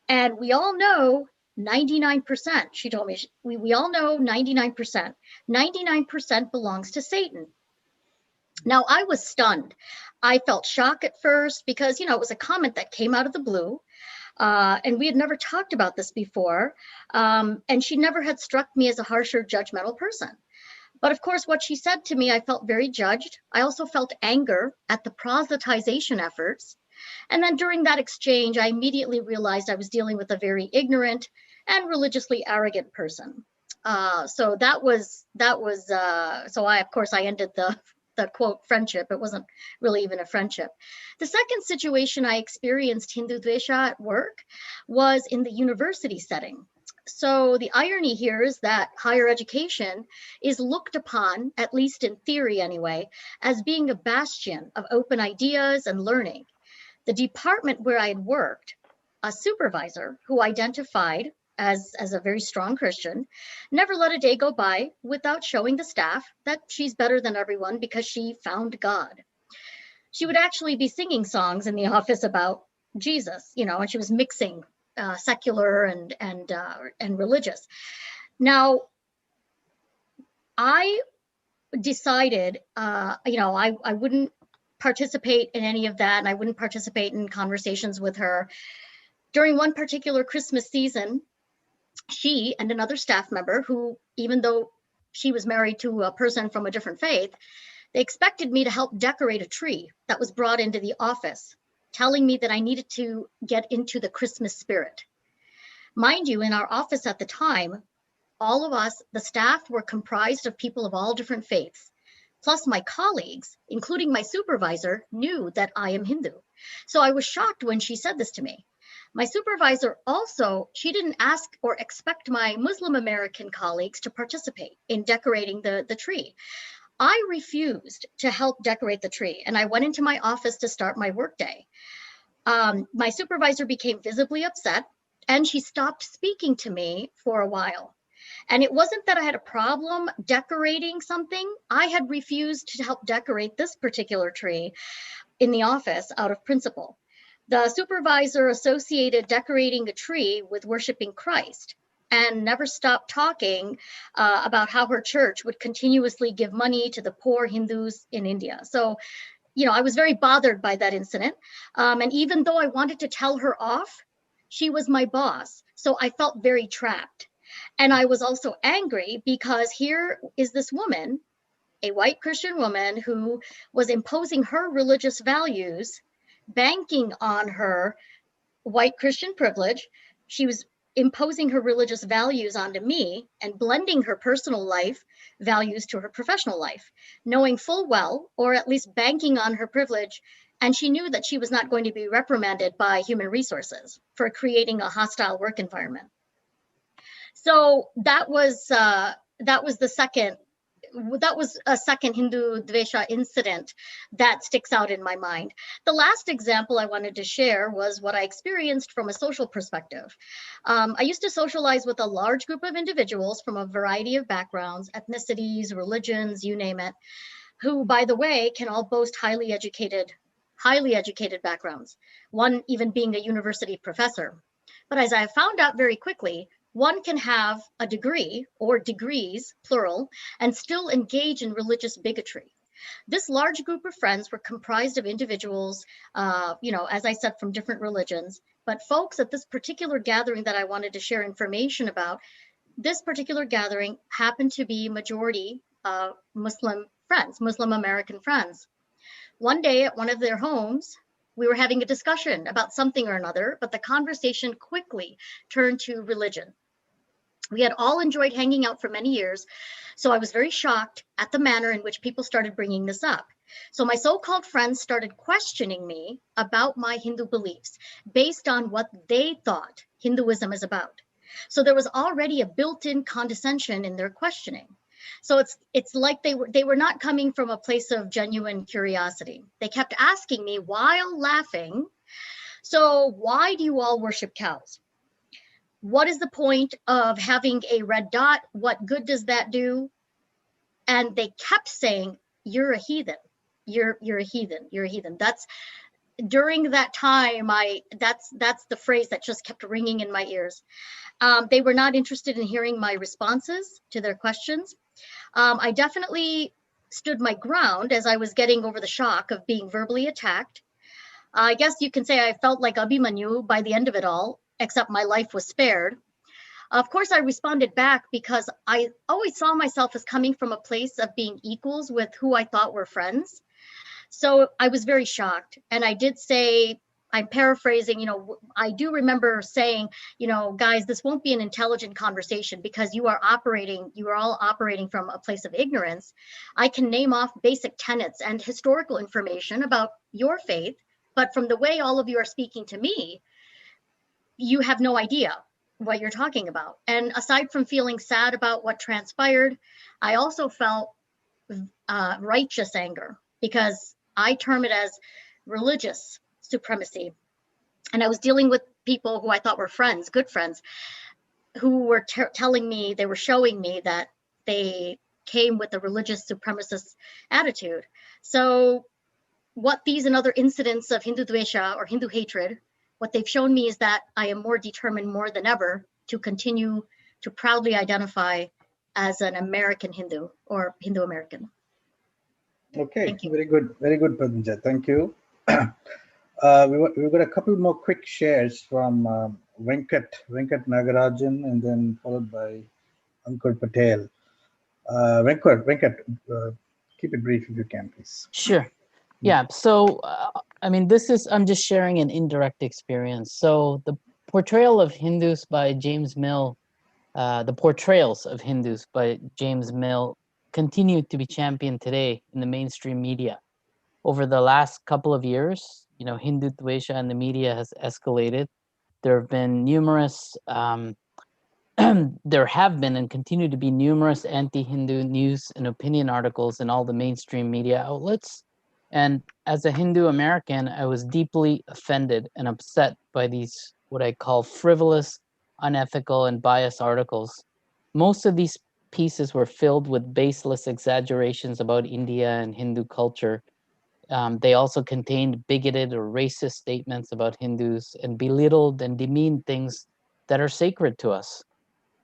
And we all know 99%, she told me, we all know 99%. 99% belongs to Satan. Now, I was stunned. I felt shock at first because, it was a comment that came out of the blue. And we had never talked about this before. And she never had struck me as a harsh or judgmental person. But of course, what she said to me, I felt very judged. I also felt anger at the proselytization efforts. And then during that exchange, I immediately realized I was dealing with a very ignorant and religiously arrogant person. So I ended the quote friendship. It wasn't really even a friendship. The second situation I experienced Hindudvesha at work was in the university setting. So the irony here is that higher education is looked upon, at least in theory anyway, as being a bastion of open ideas and learning. The department where I had worked, a supervisor who identified as a very strong Christian, never let a day go by without showing the staff that she's better than everyone because she found God. She would actually be singing songs in the office about Jesus, and she was mixing secular and religious. Now, I decided, I wouldn't participate in any of that, and I wouldn't participate in conversations with her. During one particular Christmas season, she and another staff member who, even though she was married to a person from a different faith, they expected me to help decorate a tree that was brought into the office, telling me that I needed to get into the Christmas spirit. Mind you, in our office at the time, all of us, the staff, were comprised of people of all different faiths. Plus my colleagues, including my supervisor, knew that I am Hindu. So I was shocked when she said this to me. My supervisor also, she didn't ask or expect my Muslim American colleagues to participate in decorating the tree. I refused to help decorate the tree, and I went into my office to start my workday. My supervisor became visibly upset, and she stopped speaking to me for a while. And it wasn't that I had a problem decorating something. I had refused to help decorate this particular tree in the office out of principle. The supervisor associated decorating a tree with worshiping Christ and never stopped talking about how her church would continuously give money to the poor Hindus in India. So, I was very bothered by that incident. And even though I wanted to tell her off, she was my boss. So I felt very trapped. And I was also angry because here is this woman, a white Christian woman, who was imposing her religious values, banking on her white Christian privilege. She was imposing her religious values onto me and blending her personal life values to her professional life, knowing full well, or at least banking on her privilege. And she knew that she was not going to be reprimanded by human resources for creating a hostile work environment. So that was a second Hindudvesha incident that sticks out in my mind. The last example I wanted to share was what I experienced from a social perspective. I used to socialize with a large group of individuals from a variety of backgrounds, ethnicities, religions, you name it, who, by the way, can all boast highly educated backgrounds, one even being a university professor. But as I found out very quickly, one can have a degree or degrees, plural, and still engage in religious bigotry. This large group of friends were comprised of individuals, as I said, from different religions. But folks at this particular gathering that I wanted to share information about, this particular gathering happened to be majority Muslim friends, Muslim American friends. One day at one of their homes, we were having a discussion about something or another, but the conversation quickly turned to religion. We had all enjoyed hanging out for many years, so I was very shocked at the manner in which people started bringing this up. So my so-called friends started questioning me about my Hindu beliefs based on what they thought Hinduism is about. So there was already a built-in condescension in their questioning. So it's like they were not coming from a place of genuine curiosity. They kept asking me while laughing, so why do you all worship cows? What is the point of having a red dot? What good does that do? And they kept saying, you're a heathen. You're a heathen. You're a heathen. That's during that time, that's the phrase that just kept ringing in my ears. They were not interested in hearing my responses to their questions. I definitely stood my ground as I was getting over the shock of being verbally attacked. I guess you can say I felt like Abhimanyu by the end of it all, except my life was spared. Of course, I responded back because I always saw myself as coming from a place of being equals with who I thought were friends. So I was very shocked. And I did say, I'm paraphrasing, I do remember saying, guys, this won't be an intelligent conversation because you are all operating from a place of ignorance. I can name off basic tenets and historical information about your faith, but from the way all of you are speaking to me, you have no idea what you're talking about. And aside from feeling sad about what transpired, I also felt righteous anger because I term it as religious supremacy. And I was dealing with people who I thought were friends, good friends, who were telling me, they were showing me that they came with a religious supremacist attitude. So what these and other incidents of Hindudvesha or Hindu hatred, what they've shown me is that I am more determined more than ever to continue to proudly identify as an American Hindu or Hindu American. Okay, very good, Padmja. Thank you. We've got a couple more quick shares from Venkat Nagarajan, and then followed by Ankur Patel. Venkat, keep it brief if you can, please. Sure. Yeah. So, I'm just sharing an indirect experience. So the portrayal of Hindus by James Mill, the portrayals of Hindus by James Mill continue to be championed today in the mainstream media. Over the last couple of years, Hindutvesha and the media has escalated. There have been numerous, there have been and continue to be numerous anti-Hindu news and opinion articles in all the mainstream media outlets. And as a Hindu American, I was deeply offended and upset by these, what I call frivolous, unethical, and biased articles. Most of these pieces were filled with baseless exaggerations about India and Hindu culture. They also contained bigoted or racist statements about Hindus and belittled and demeaned things that are sacred to us.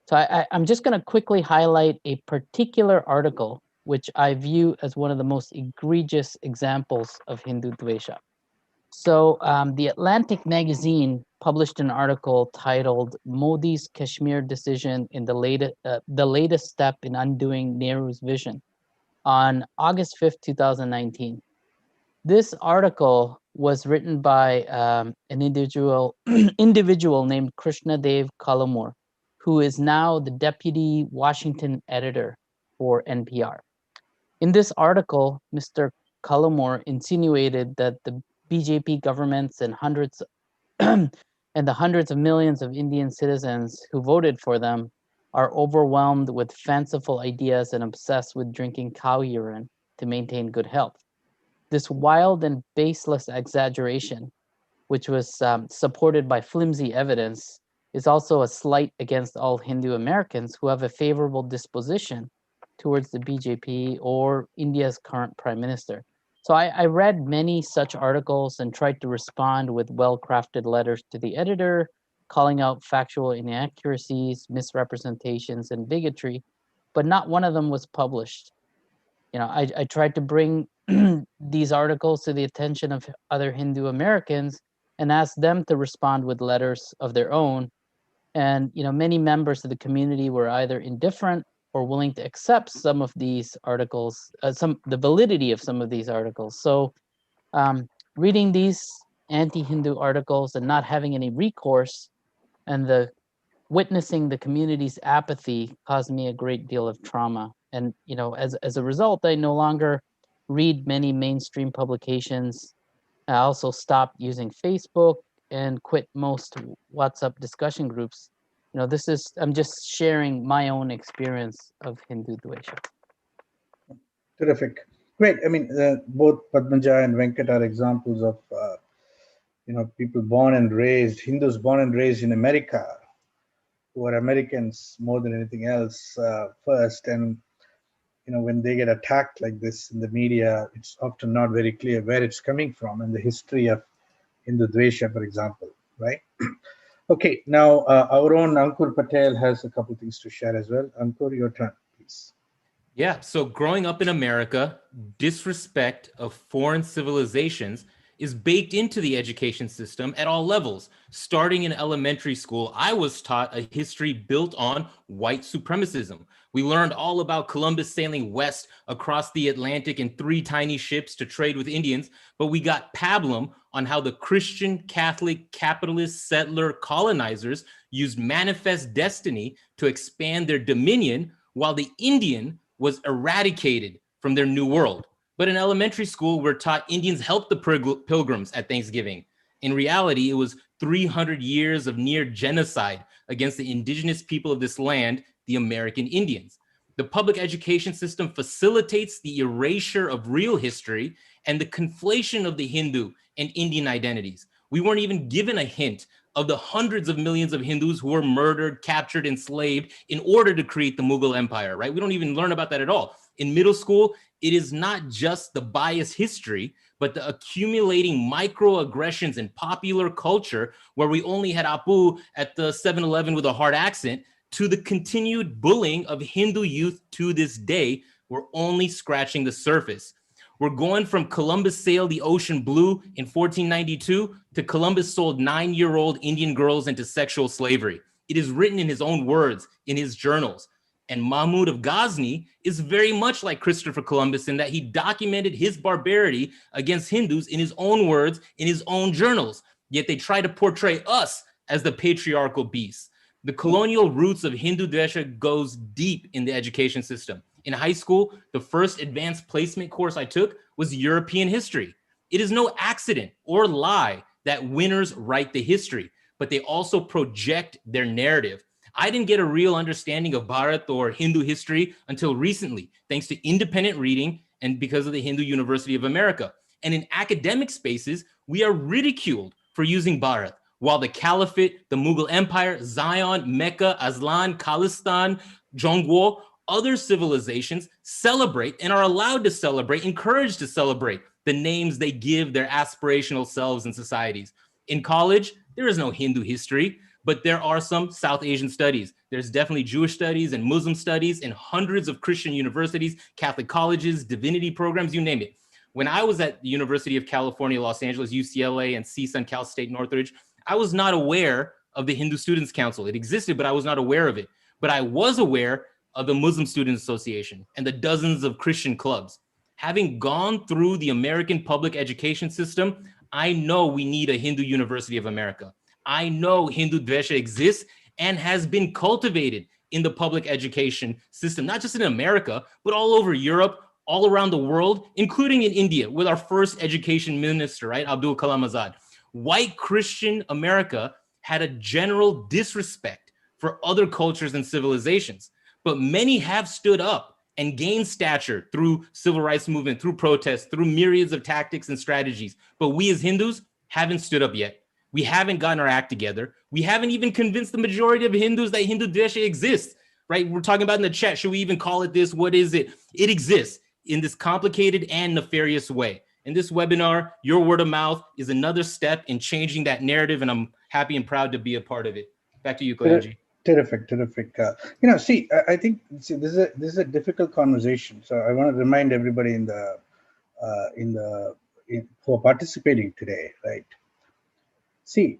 So I'm just going to quickly highlight a particular article, which I view as one of the most egregious examples of Hindudvesha. So the Atlantic magazine published an article titled Modi's Kashmir Decision in the latest step in undoing Nehru's vision on August 5th, 2019. This article was written by an individual named Krishna Dev Kalamur, who is now the deputy Washington editor for NPR. In this article, Mr. Kalamur insinuated that the BJP governments and the hundreds of millions of Indian citizens who voted for them are overwhelmed with fanciful ideas and obsessed with drinking cow urine to maintain good health. This wild and baseless exaggeration, which was supported by flimsy evidence, is also a slight against all Hindu Americans who have a favorable disposition towards the BJP or India's current prime minister. So I read many such articles and tried to respond with well-crafted letters to the editor, calling out factual inaccuracies, misrepresentations, and bigotry, but not one of them was published. You know, I tried to bring these articles to the attention of other Hindu Americans and asked them to respond with letters of their own. And, you know, many members of the community were either indifferent or willing to accept some of these articles, the validity of some of these articles. So reading these anti-Hindu articles and not having any recourse and witnessing the community's apathy caused me a great deal of trauma. And, you know, as a result, I no longer read many mainstream publications. I also stopped using Facebook and quit most WhatsApp discussion groups. You know, I'm just sharing my own experience of Hindudvesha. Terrific. Great. I mean, both Padmaja and Venkat are examples of, people born and raised, Hindus born and raised in America, who are Americans more than anything else first. And, when they get attacked like this in the media, it's often not very clear where it's coming from and the history of Hindudvesha, for example, right? Okay, now our own Ankur Patel has a couple things to share as well. Ankur, your turn, please. Yeah, so growing up in America, disrespect of foreign civilizations is baked into the education system at all levels. Starting in elementary school, I was taught a history built on white supremacism. We learned all about Columbus sailing west across the Atlantic in 3 tiny ships to trade with Indians, but we got pablum on how the Christian, Catholic, capitalist, settler colonizers used manifest destiny to expand their dominion, while the Indian was eradicated from their new world. But in elementary school, we're taught Indians helped the Pilgrims at Thanksgiving. In reality, it was 300 years of near genocide against the indigenous people of this land, the American Indians. The public education system facilitates the erasure of real history and the conflation of the Hindu and Indian identities. We weren't even given a hint of the hundreds of millions of Hindus who were murdered, captured, enslaved in order to create the Mughal Empire, right? We don't even learn about that at all. In middle school, it is not just the biased history, but the accumulating microaggressions in popular culture, where we only had Apu at the 7-Eleven with a hard accent, to the continued bullying of Hindu youth to this day. We're only scratching the surface. We're going from Columbus sailed the ocean blue in 1492 to Columbus sold 9-year-old Indian girls into sexual slavery. It is written in his own words, in his journals. And Mahmud of Ghazni is very much like Christopher Columbus in that he documented his barbarity against Hindus in his own words, in his own journals. Yet they try to portray us as the patriarchal beasts. The colonial roots of Hindudvesha goes deep in the education system. In high school, the first advanced placement course I took was European history. It is no accident or lie that winners write the history, but they also project their narrative. I didn't get a real understanding of Bharat or Hindu history until recently, thanks to independent reading and because of the Hindu University of America. And in academic spaces, we are ridiculed for using Bharat, while the Caliphate, the Mughal Empire, Zion, Mecca, Aslan, Khalistan, Zhongguo, other civilizations celebrate and are allowed to celebrate, encouraged to celebrate the names they give their aspirational selves in societies. In college, there is no Hindu history, but there are some South Asian studies. There's definitely Jewish studies and Muslim studies in hundreds of Christian universities, Catholic colleges, divinity programs, you name it. When I was at the University of California, Los Angeles, UCLA, and CSUN, Cal State Northridge, I was not aware of the Hindu Students Council. It existed, but I was not aware of it. But I was aware of the Muslim Student Association and the dozens of Christian clubs. Having gone through the American public education system, I know we need a Hindu University of America. I know Hindudvesha exists and has been cultivated in the public education system, not just in America, but all over Europe, all around the world, including in India with our first education minister, right, Abdul Kalam Azad. White Christian America had a general disrespect for other cultures and civilizations, but many have stood up and gained stature through civil rights movement, through protests, through myriads of tactics and strategies. But we as Hindus haven't stood up yet. We haven't gotten our act together. We haven't even convinced the majority of Hindus that Hindudvesha exists, right? We're talking about in the chat, should we even call it this? What is it? It exists in this complicated and nefarious way. In this webinar, your word of mouth is another step in changing that narrative, and I'm happy and proud to be a part of it. Back to you, Kalyanji. Terrific. I think this is a difficult conversation. So I want to remind everybody who are participating today, right? See,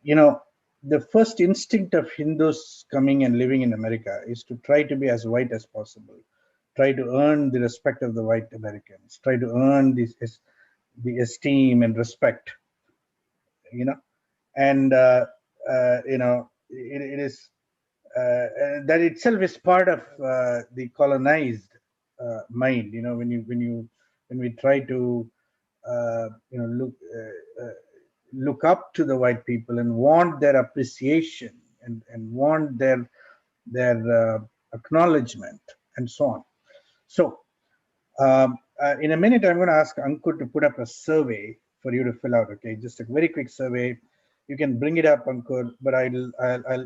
the first instinct of Hindus coming and living in America is to try to be as white as possible, try to earn the respect of the white Americans, try to earn the esteem and respect, and it is that itself is part of the colonized mind. When we try to look up to the white people and want their appreciation and want their acknowledgement and so on. So in a minute, I'm going to ask Ankur to put up a survey for you to fill out. Okay, just a very quick survey. You can bring it up, Ankur, but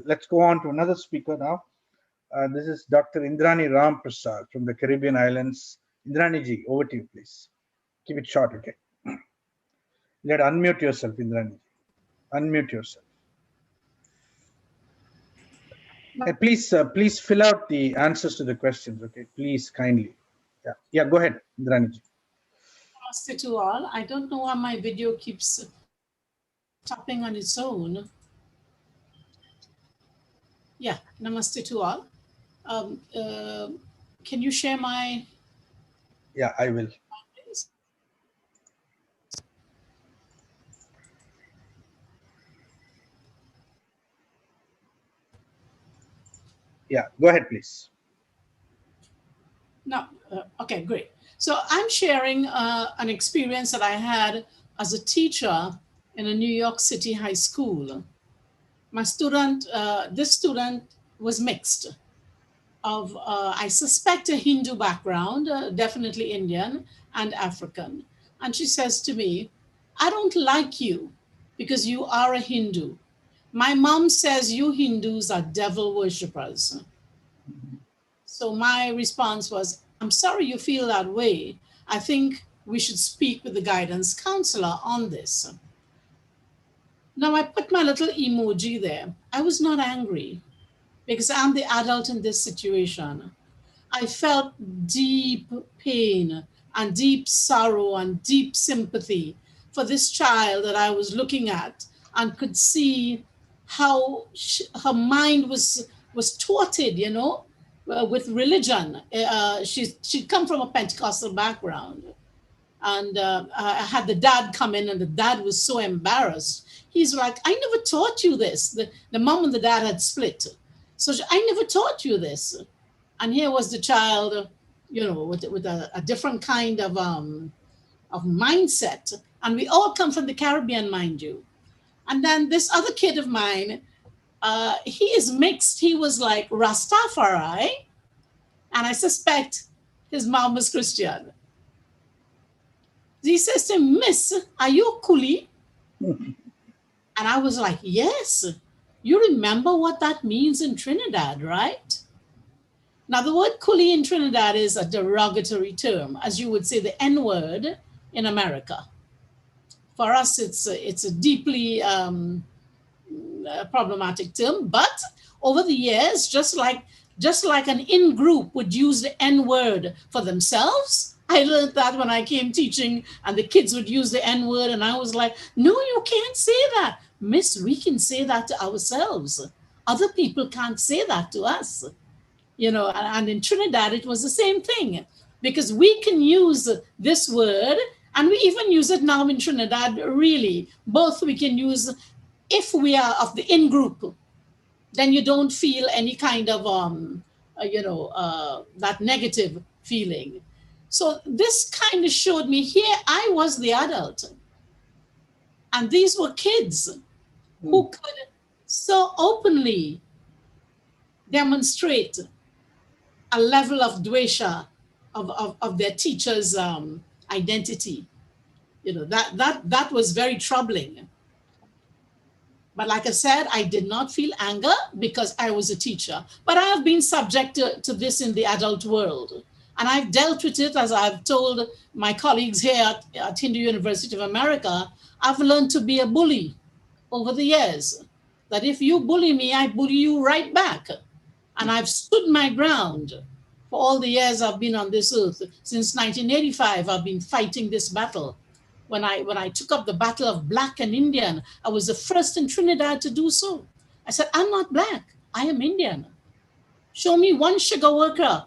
let's go on to another speaker now. This is Dr. Indrani Ram Prasad from the Caribbean Islands. Indrani ji, over to you, please. Keep it short, okay? You have to unmute yourself, Indrani. Unmute yourself. And please fill out the answers to the questions, okay? Please, kindly. Yeah, go ahead, Indrani ji. Namaste to all. I don't know why my video keeps stopping on its own. Yeah, namaste to all. Can you share my? Yeah, I will. Yeah, go ahead, please. No, okay, great. So I'm sharing an experience that I had as a teacher in a New York City high school. My student, this student was mixed of, I suspect, a Hindu background, definitely Indian and African. And she says to me, I don't like you because you are a Hindu. My mom says you Hindus are devil worshippers. So my response was, I'm sorry you feel that way. I think we should speak with the guidance counselor on this. Now I put my little emoji there. I was not angry because I'm the adult in this situation. I felt deep pain and deep sorrow and deep sympathy for this child that I was looking at and could see how her mind was thwarted, with religion. She'd come from a Pentecostal background. And I had the dad come in and the dad was so embarrassed. He's like, I never taught you this. The mom and the dad had split. So I never taught you this. And here was the child, with a different kind of mindset. And we all come from the Caribbean, mind you. And then this other kid of mine, he is mixed. He was like Rastafari, and I suspect his mom was Christian. He says to me, Miss, are you a coolie? And I was like, yes. You remember what that means in Trinidad, right? Now, the word coolie in Trinidad is a derogatory term, as you would say the N-word in America. For us, it's a deeply problematic term, but over the years, just like an in-group would use the N-word for themselves, I learned that when I came teaching and the kids would use the N-word, and I was like, no, you can't say that. Miss, we can say that to ourselves. Other people can't say that to us. You know, and in Trinidad, it was the same thing, because we can use this word, and we even use it now in Trinidad, really. Both we can use if we are of the in-group, then you don't feel any kind of, that negative feeling. So this kind of showed me here I was the adult, and these were kids who could so openly demonstrate a level of dvesha of their teacher's identity. You know, that was very troubling. But like I said, I did not feel anger because I was a teacher. But I have been subject to this in the adult world. And I've dealt with it, as I've told my colleagues here at Hindu University of America. I've learned to be a bully over the years. That if you bully me, I bully you right back. And I've stood my ground for all the years I've been on this earth. Since 1985, I've been fighting this battle. When I took up the battle of Black and Indian, I was the first in Trinidad to do so. I said, I'm not Black, I am Indian. Show me one sugar worker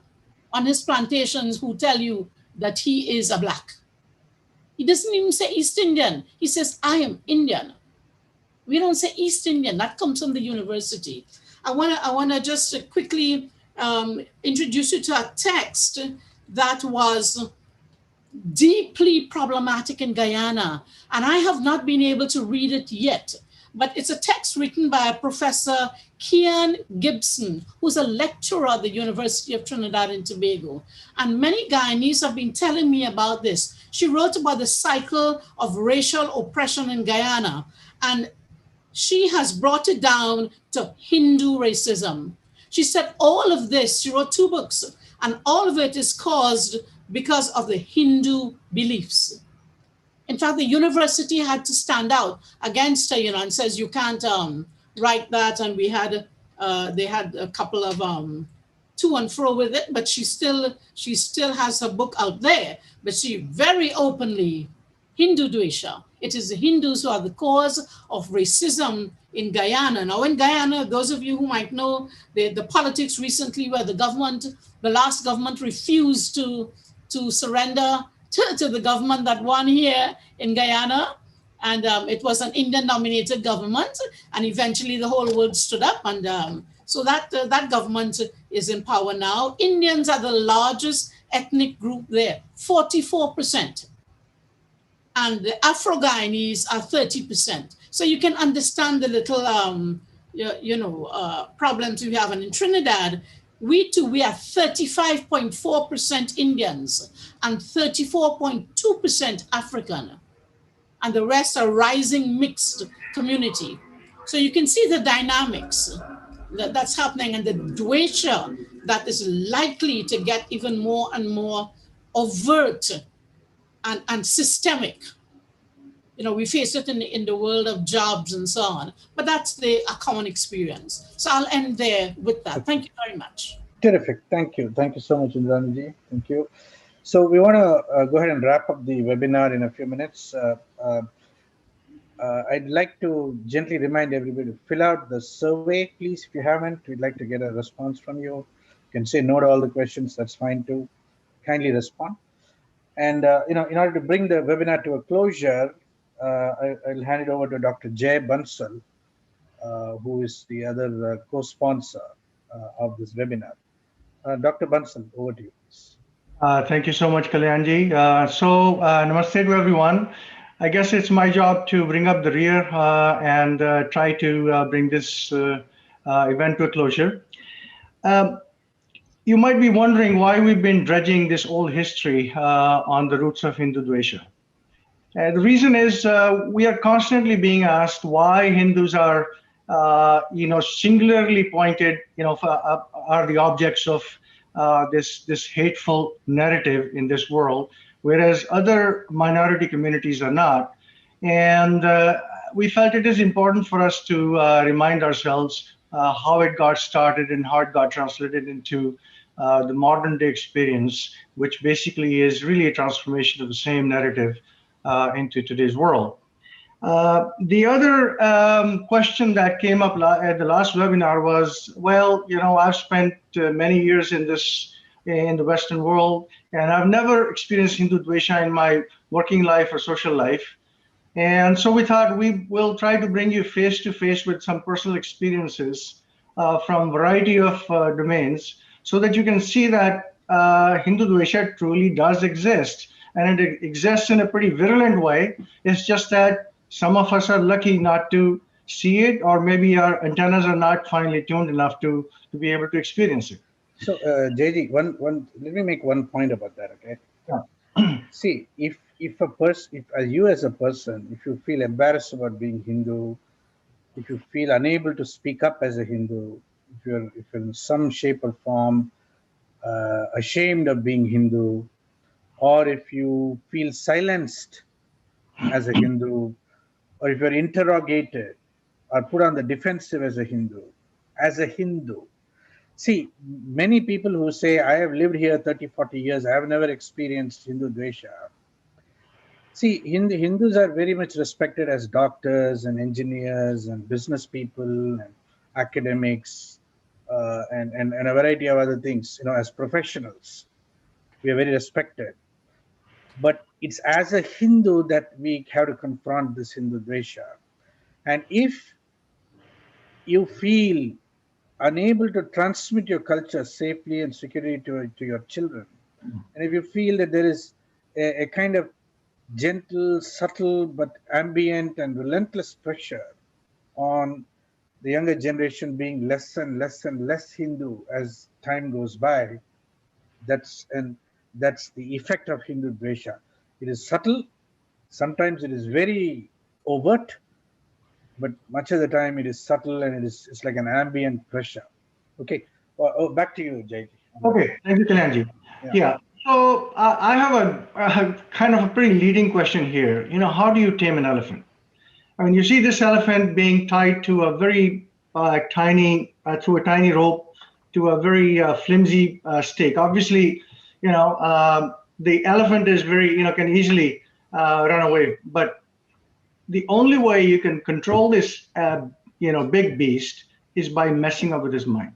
on his plantations who tell you that he is a Black. He doesn't even say East Indian. He says, I am Indian. We don't say East Indian. That comes from the university. I wanna just quickly introduce you to a text that was deeply problematic in Guyana, and I have not been able to read it yet, but it's a text written by Professor Kian Gibson, who's a lecturer at the University of Trinidad and Tobago. And many Guyanese have been telling me about this. She wrote about the cycle of racial oppression in Guyana, and she has brought it down to Hindu racism. She said all of this, she wrote 2 books, and all of it is caused because of the Hindu beliefs. In fact, the university had to stand out against her, and says you can't write that. And they had a couple of to and fro with it, but she still has her book out there. But she very openly, Hindudvesha. It is the Hindus who are the cause of racism in Guyana. Now, in Guyana, those of you who might know the politics recently, where the last government refused to surrender to the government that won here in Guyana. And it was an Indian-dominated government. And eventually the whole world stood up. And so that government is in power now. Indians are the largest ethnic group there, 44%. And the Afro-Guyanese are 30%. So you can understand the little, problems we have. And in Trinidad, we are 35.4% Indians and 34.2% African. And the rest are rising mixed community. So you can see the dynamics that's happening, and the dvesha that is likely to get even more and more overt and systemic. We face it in the world of jobs and so on, but that's a common experience. So I'll end there with that. Thank you very much. Terrific. Thank you. Thank you so much, Indrani. Thank you. So we want to go ahead and wrap up the webinar in a few minutes. I'd like to gently remind everybody to fill out the survey, please. If you haven't, we'd like to get a response from you. You can say no to all the questions. That's fine too. Kindly respond. And in order to bring the webinar to a closure, I'll hand it over to Dr. Jay Bansal, who is the other co-sponsor of this webinar. Dr. Bansal, over to you, please. Thank you so much, Kalyanji. Namaste to everyone. I guess it's my job to bring up the rear and try to bring this event to a closure. You might be wondering why we've been dredging this old history on the roots of Hindudvesha. The reason is we are constantly being asked why Hindus are, singularly pointed, are the objects of this hateful narrative in this world, whereas other minority communities are not. And we felt it is important for us to remind ourselves how it got started and how it got translated into the modern day experience, which basically is really a transformation of the same narrative into today's world. The other question that came up at the last webinar was, well, I've spent many years in the Western world, and I've never experienced Hindudvesha in my working life or social life. And so we thought we will try to bring you face to face with some personal experiences from a variety of domains, so that you can see that Hindudvesha truly does exist. And it exists in a pretty virulent way. It's just that some of us are lucky not to see it, or maybe our antennas are not finely tuned enough to be able to experience it. So, JG, let me make one point about that, okay? Yeah. See, if you as a person, if you feel embarrassed about being Hindu, if you feel unable to speak up as a Hindu, if you're in some shape or form ashamed of being Hindu, or if you feel silenced as a Hindu, or if you're interrogated or put on the defensive as a Hindu, see, many people who say, I have lived here 30, 40 years, I have never experienced Hindudvesha. See, Hindus are very much respected as doctors and engineers and business people and academics and a variety of other things, as professionals. We are very respected. But it's as a Hindu that we have to confront this Hindudvesha. And if you feel unable to transmit your culture safely and securely to your children, and if you feel that there is a kind of gentle, subtle, but ambient and relentless pressure on the younger generation being less and less and less Hindu as time goes by, that's the effect of Hindudvesha. It is subtle, sometimes it is very overt, but much of the time it is subtle and it's like an ambient pressure. Okay, back to you, JG. Okay, thank you, Kalyanji. Yeah. So I have a kind of a pretty leading question here. How do you tame an elephant? I mean, you see this elephant being tied to a very tiny rope to a very flimsy stake. Obviously, the elephant is very, can easily run away. But the only way you can control this, big beast is by messing up with his mind,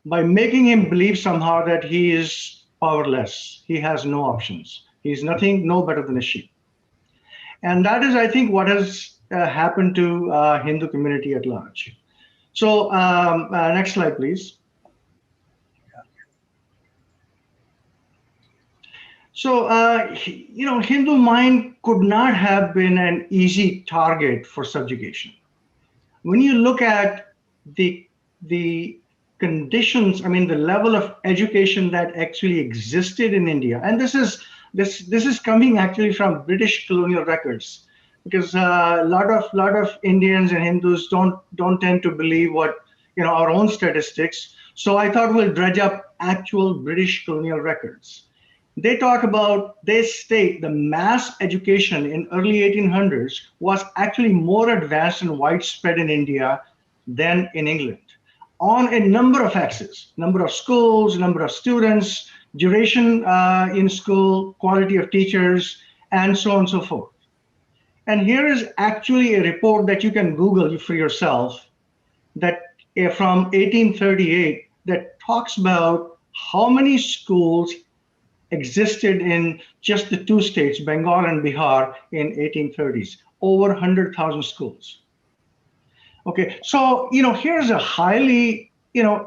by making him believe somehow that he is powerless. He has no options. He's nothing, no better than a sheep. And that is, I think, what has happened to Hindu community at large. So next slide, please. So, Hindu mind could not have been an easy target for subjugation. When you look at the conditions, I mean, the level of education that actually existed in India, and this is coming actually from British colonial records, because a lot of Indians and Hindus don't tend to believe what our own statistics. So I thought we'll dredge up actual British colonial records. They state the mass education in early 1800s was actually more advanced and widespread in India than in England, on a number of axes: number of schools, number of students, duration in school, quality of teachers, and so on and so forth. And here is actually a report that you can Google for yourself, that from 1838, that talks about how many schools existed in just the two states, Bengal and Bihar, in 1830s, over 100,000 schools. Okay, so here's a highly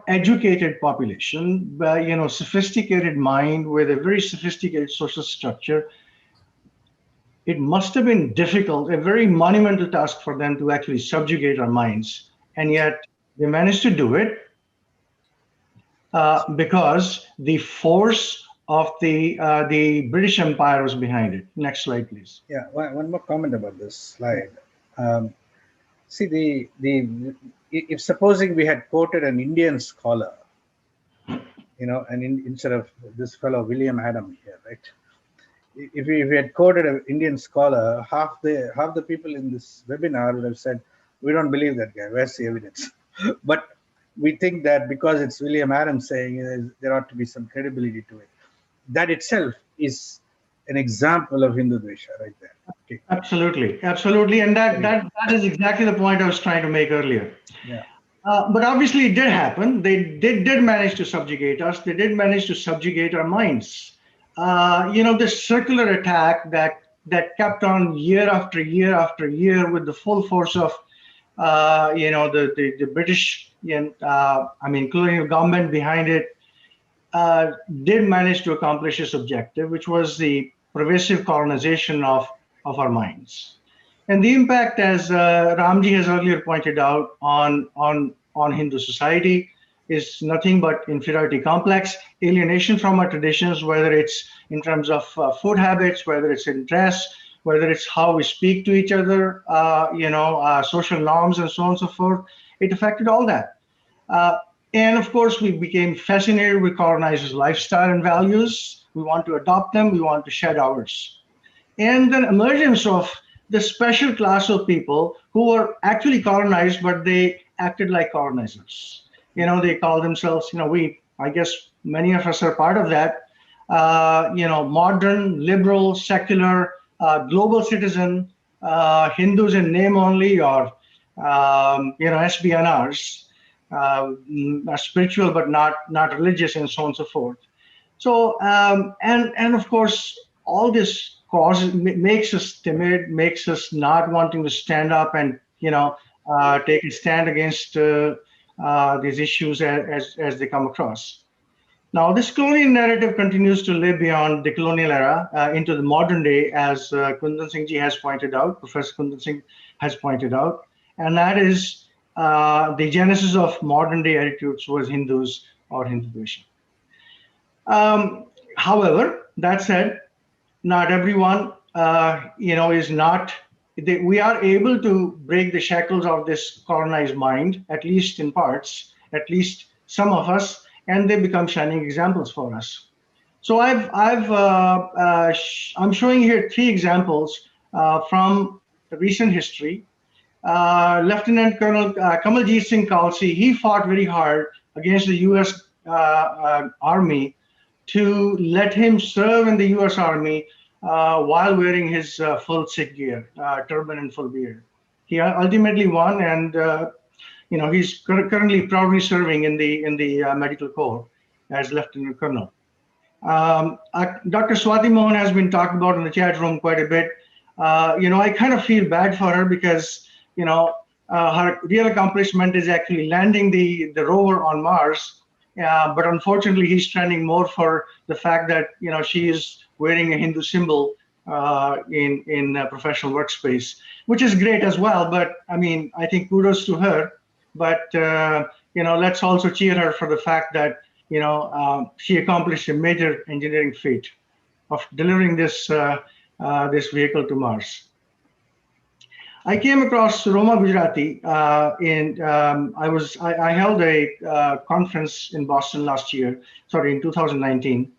educated population, sophisticated mind with a very sophisticated social structure. it must have been difficult, a very monumental task for them to actually subjugate our minds. And yet they managed to do it because the force of the British Empire was behind it. Next slide, please. Yeah, one more comment about this slide. See, if supposing we had quoted an Indian scholar, and instead of this fellow William Adam here, right? If we had quoted an Indian scholar, half the people in this webinar would have said, "We don't believe that guy. Where's the evidence?" But we think that because it's William Adams saying it, there ought to be some credibility to it. That itself is an example of Hindudvesha right there. Okay. Absolutely, absolutely, and that is exactly the point I was trying to make earlier. Yeah. But obviously, it did happen. They did manage to subjugate us. They did manage to subjugate our minds. This circular attack that kept on year after year after year with the full force of the British colonial government behind it, did manage to accomplish its objective, which was the pervasive colonization of our minds. And the impact, as Ramji has earlier pointed out, on Hindu society is nothing but inferiority complex, alienation from our traditions, whether it's in terms of food habits, whether it's in dress, whether it's how we speak to each other, social norms and so on and so forth. It affected all that. And of course, we became fascinated with colonizers' lifestyle and values. We want to adopt them. We want to shed ours. And then emergence of the special class of people who were actually colonized, but they acted like colonizers. They call themselves, I guess many of us are part of that, modern, liberal, secular, global citizen, Hindus in name only, or, SBNRs, spiritual but not religious, and so on and so forth. So, and of course, all this makes us timid, makes us not wanting to stand up and, take a stand against these issues as they come across. Now, this colonial narrative continues to live beyond the colonial era into the modern day, as Kundan Singh ji has pointed out, Professor Kundan Singh has pointed out, and that is the genesis of modern day attitudes towards Hindus or Hindudvesha. However, that said, not everyone, is not. We are able to break the shackles of this colonized mind, at least in parts, at least some of us, and they become shining examples for us. So I'm showing here 3 examples from the recent history. Lieutenant Colonel Kamaljeet Singh Khalsi, he fought very hard against the U.S. Army to let him serve in the U.S. Army while wearing his full Sikh gear, turban and full beard. He ultimately won, and he's currently proudly serving in the medical corps as Lieutenant Colonel. Dr. Swati Mohan has been talked about in the chat room quite a bit. I kind of feel bad for her because her real accomplishment is actually landing the rover on Mars. But unfortunately, he's trending more for the fact that she is wearing a Hindu symbol in a professional workspace, which is great as well. But I mean, I think kudos to her. But let's also cheer her for the fact that she accomplished a major engineering feat of delivering this this vehicle to Mars. I came across Roma Gujarati I held a conference in Boston in 2019.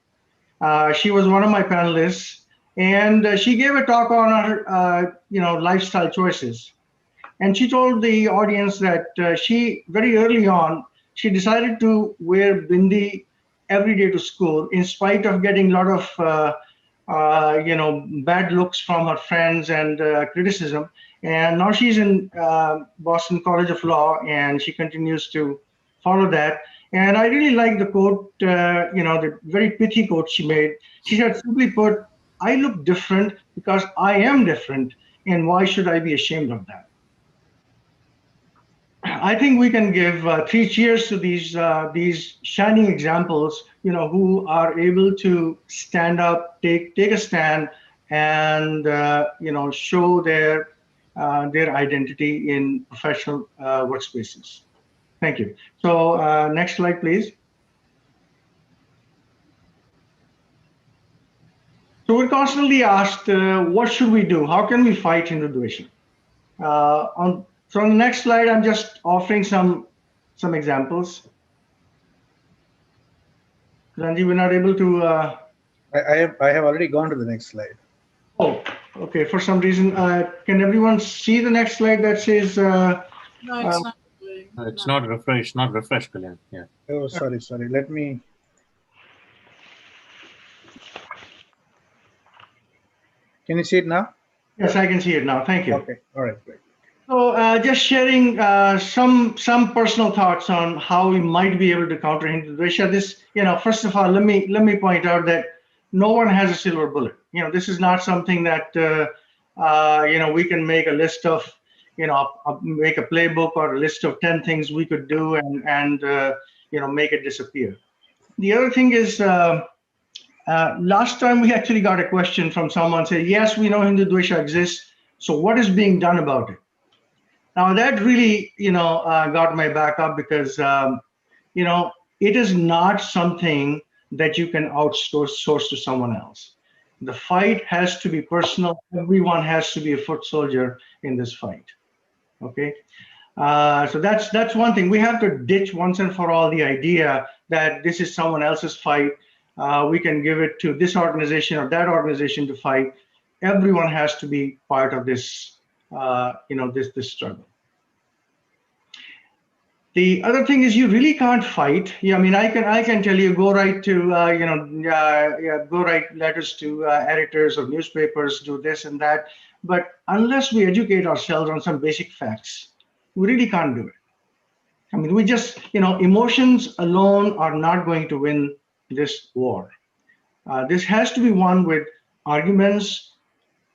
She was one of my panelists, and she gave a talk on her, lifestyle choices. And she told the audience that she, very early on, she decided to wear bindi every day to school, in spite of getting a lot of, bad looks from her friends and criticism. And now she's in Boston College of Law, and she continues to follow that. And I really like the quote, the very pithy quote she made. She said, simply put, I look different because I am different, and why should I be ashamed of that? I think we can give 3 cheers to these shining examples, who are able to stand up, take a stand, and show their identity in professional workspaces. Thank you. So next slide, please. So we're constantly asked, what should we do? How can we fight Hindudvesha? So on the next slide, I'm just offering some examples. Ranji, we're not able to. I have already gone to the next slide. Oh, okay. For some reason, can everyone see the next slide that says? No, it's not. It's not refreshed. Not refreshed, Kalyan. Yeah. Oh, sorry. Let me. Can you see it now? Yes, I can see it now. Thank you. Okay. All right. Great. So just sharing some personal thoughts on how we might be able to counter Hindudvesha. This, first of all, let me point out that no one has a silver bullet. This is not something that we can make a list of, make a playbook or a list of 10 things we could do and make it disappear. The other thing is, last time we actually got a question from someone saying, yes, we know Hindudvesha exists. So what is being done about it? Now that really, got my back up because, it is not something that you can outsource to someone else. The fight has to be personal. Everyone has to be a foot soldier in this fight. Okay. So that's one thing. We have to ditch once and for all the idea that this is someone else's fight. We can give it to this organization or that organization to fight. Everyone has to be part of this, this struggle. The other thing is you really can't fight. Yeah, I mean, I can tell you, go write to, go write letters to editors of newspapers, do this and that. But unless we educate ourselves on some basic facts, we really can't do it. I mean, we just, emotions alone are not going to win this war. This has to be won with arguments.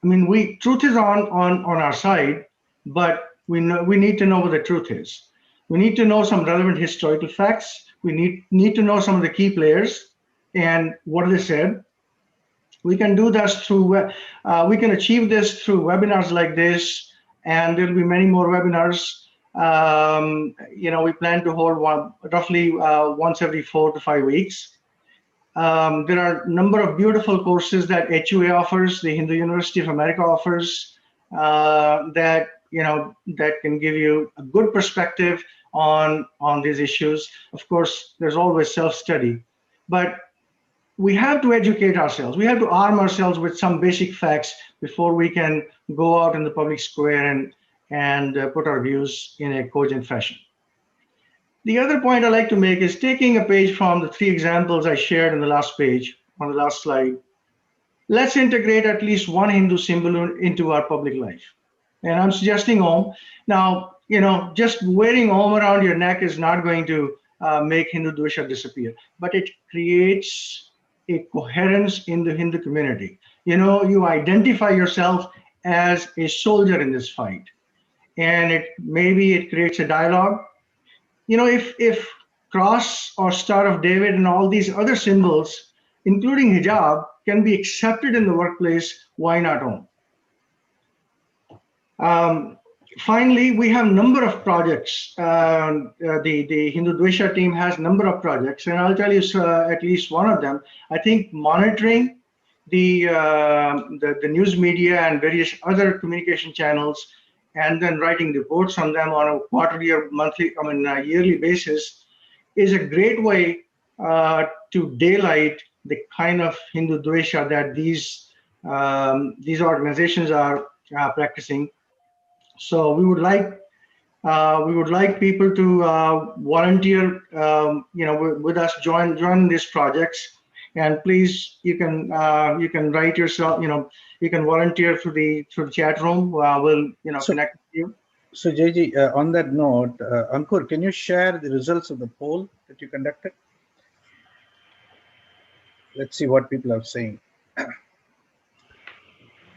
I mean, truth is on our side, but we need to know what the truth is. We need to know some relevant historical facts. We need to know some of the key players and what they said. We can do this through, we can achieve this through webinars like this, and there'll be many more webinars. We plan to hold one roughly once every 4 to 5 weeks. There are a number of beautiful courses that HUA offers, the Hindu University of America offers, that can give you a good perspective on these issues. Of course, there's always self-study, but we have to educate ourselves. We have to arm ourselves with some basic facts before we can go out in the public square and put our views in a cogent fashion. The other point I like to make is taking a page from the 3 examples I shared on the last page, on the last slide. Let's integrate at least one Hindu symbol into our public life. And I'm suggesting Om. Now, just wearing Om around your neck is not going to make Hindudvesha disappear, but it creates a coherence in the Hindu community. You identify yourself as a soldier in this fight, and maybe it creates a dialogue. If cross or Star of David and all these other symbols, including hijab, can be accepted in the workplace, why not Om? Finally, we have a number of projects. The Hindudvesha team has a number of projects, and I'll tell you at least one of them. I think monitoring the news media and various other communication channels, and then writing reports on them on a quarterly or monthly, yearly basis, is a great way to daylight the kind of Hindudvesha that these organizations are practicing. So we would like people to volunteer, with us, join these projects, and please, you can write yourself, you can volunteer through the chat room. We'll connect with you. So JG, on that note, Ankur, can you share the results of the poll that you conducted? Let's see what people are saying.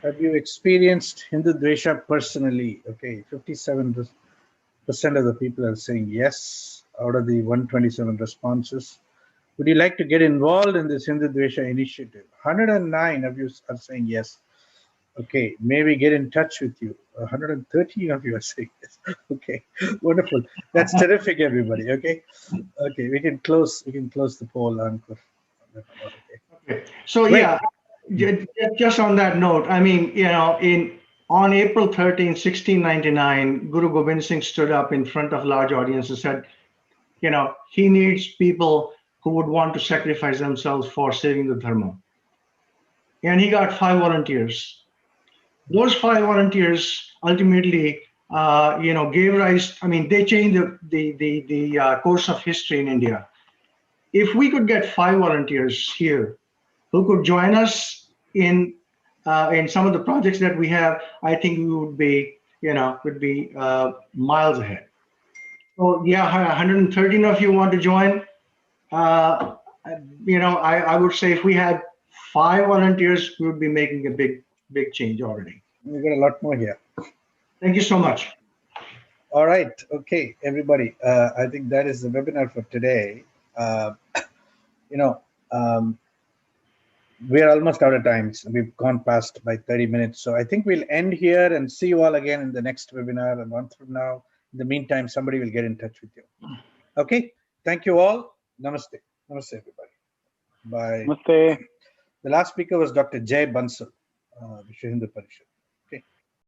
Have you experienced Hindudvesha personally? Okay, 57% of the people are saying yes out of the 127 responses. Would you like to get involved in this Hindudvesha initiative? 109 of you are saying yes. Okay, may we get in touch with you? 113 of you are saying this. Okay, wonderful. That's terrific, everybody. Okay, okay, we can close. We can close the poll, Ankur. Okay. Okay. So Great. yeah, just on that note, I mean, on April 13, 1699, Guru Gobind Singh stood up in front of large audience and said, he needs people who would want to sacrifice themselves for saving the Dharma. And he got 5 volunteers. Those 5 volunteers ultimately, gave rise. I mean, they changed the course of history in India. If we could get 5 volunteers here who could join us in some of the projects that we have, I think we would be, miles ahead. So yeah, 113 of you want to join. I would say if we had 5 volunteers, we would be making a big change already. We got a lot more here. Thank you so much. All right. Okay, everybody. I think that is the webinar for today. We're almost out of time. So we've gone past by 30 minutes. So I think we'll end here and see you all again in the next webinar a month from now. In the meantime, somebody will get in touch with you. Okay. Thank you all. Namaste. Namaste, everybody. Bye. Namaste. The last speaker was Dr. Jay Bansal, Vishwa Hindu Parishad.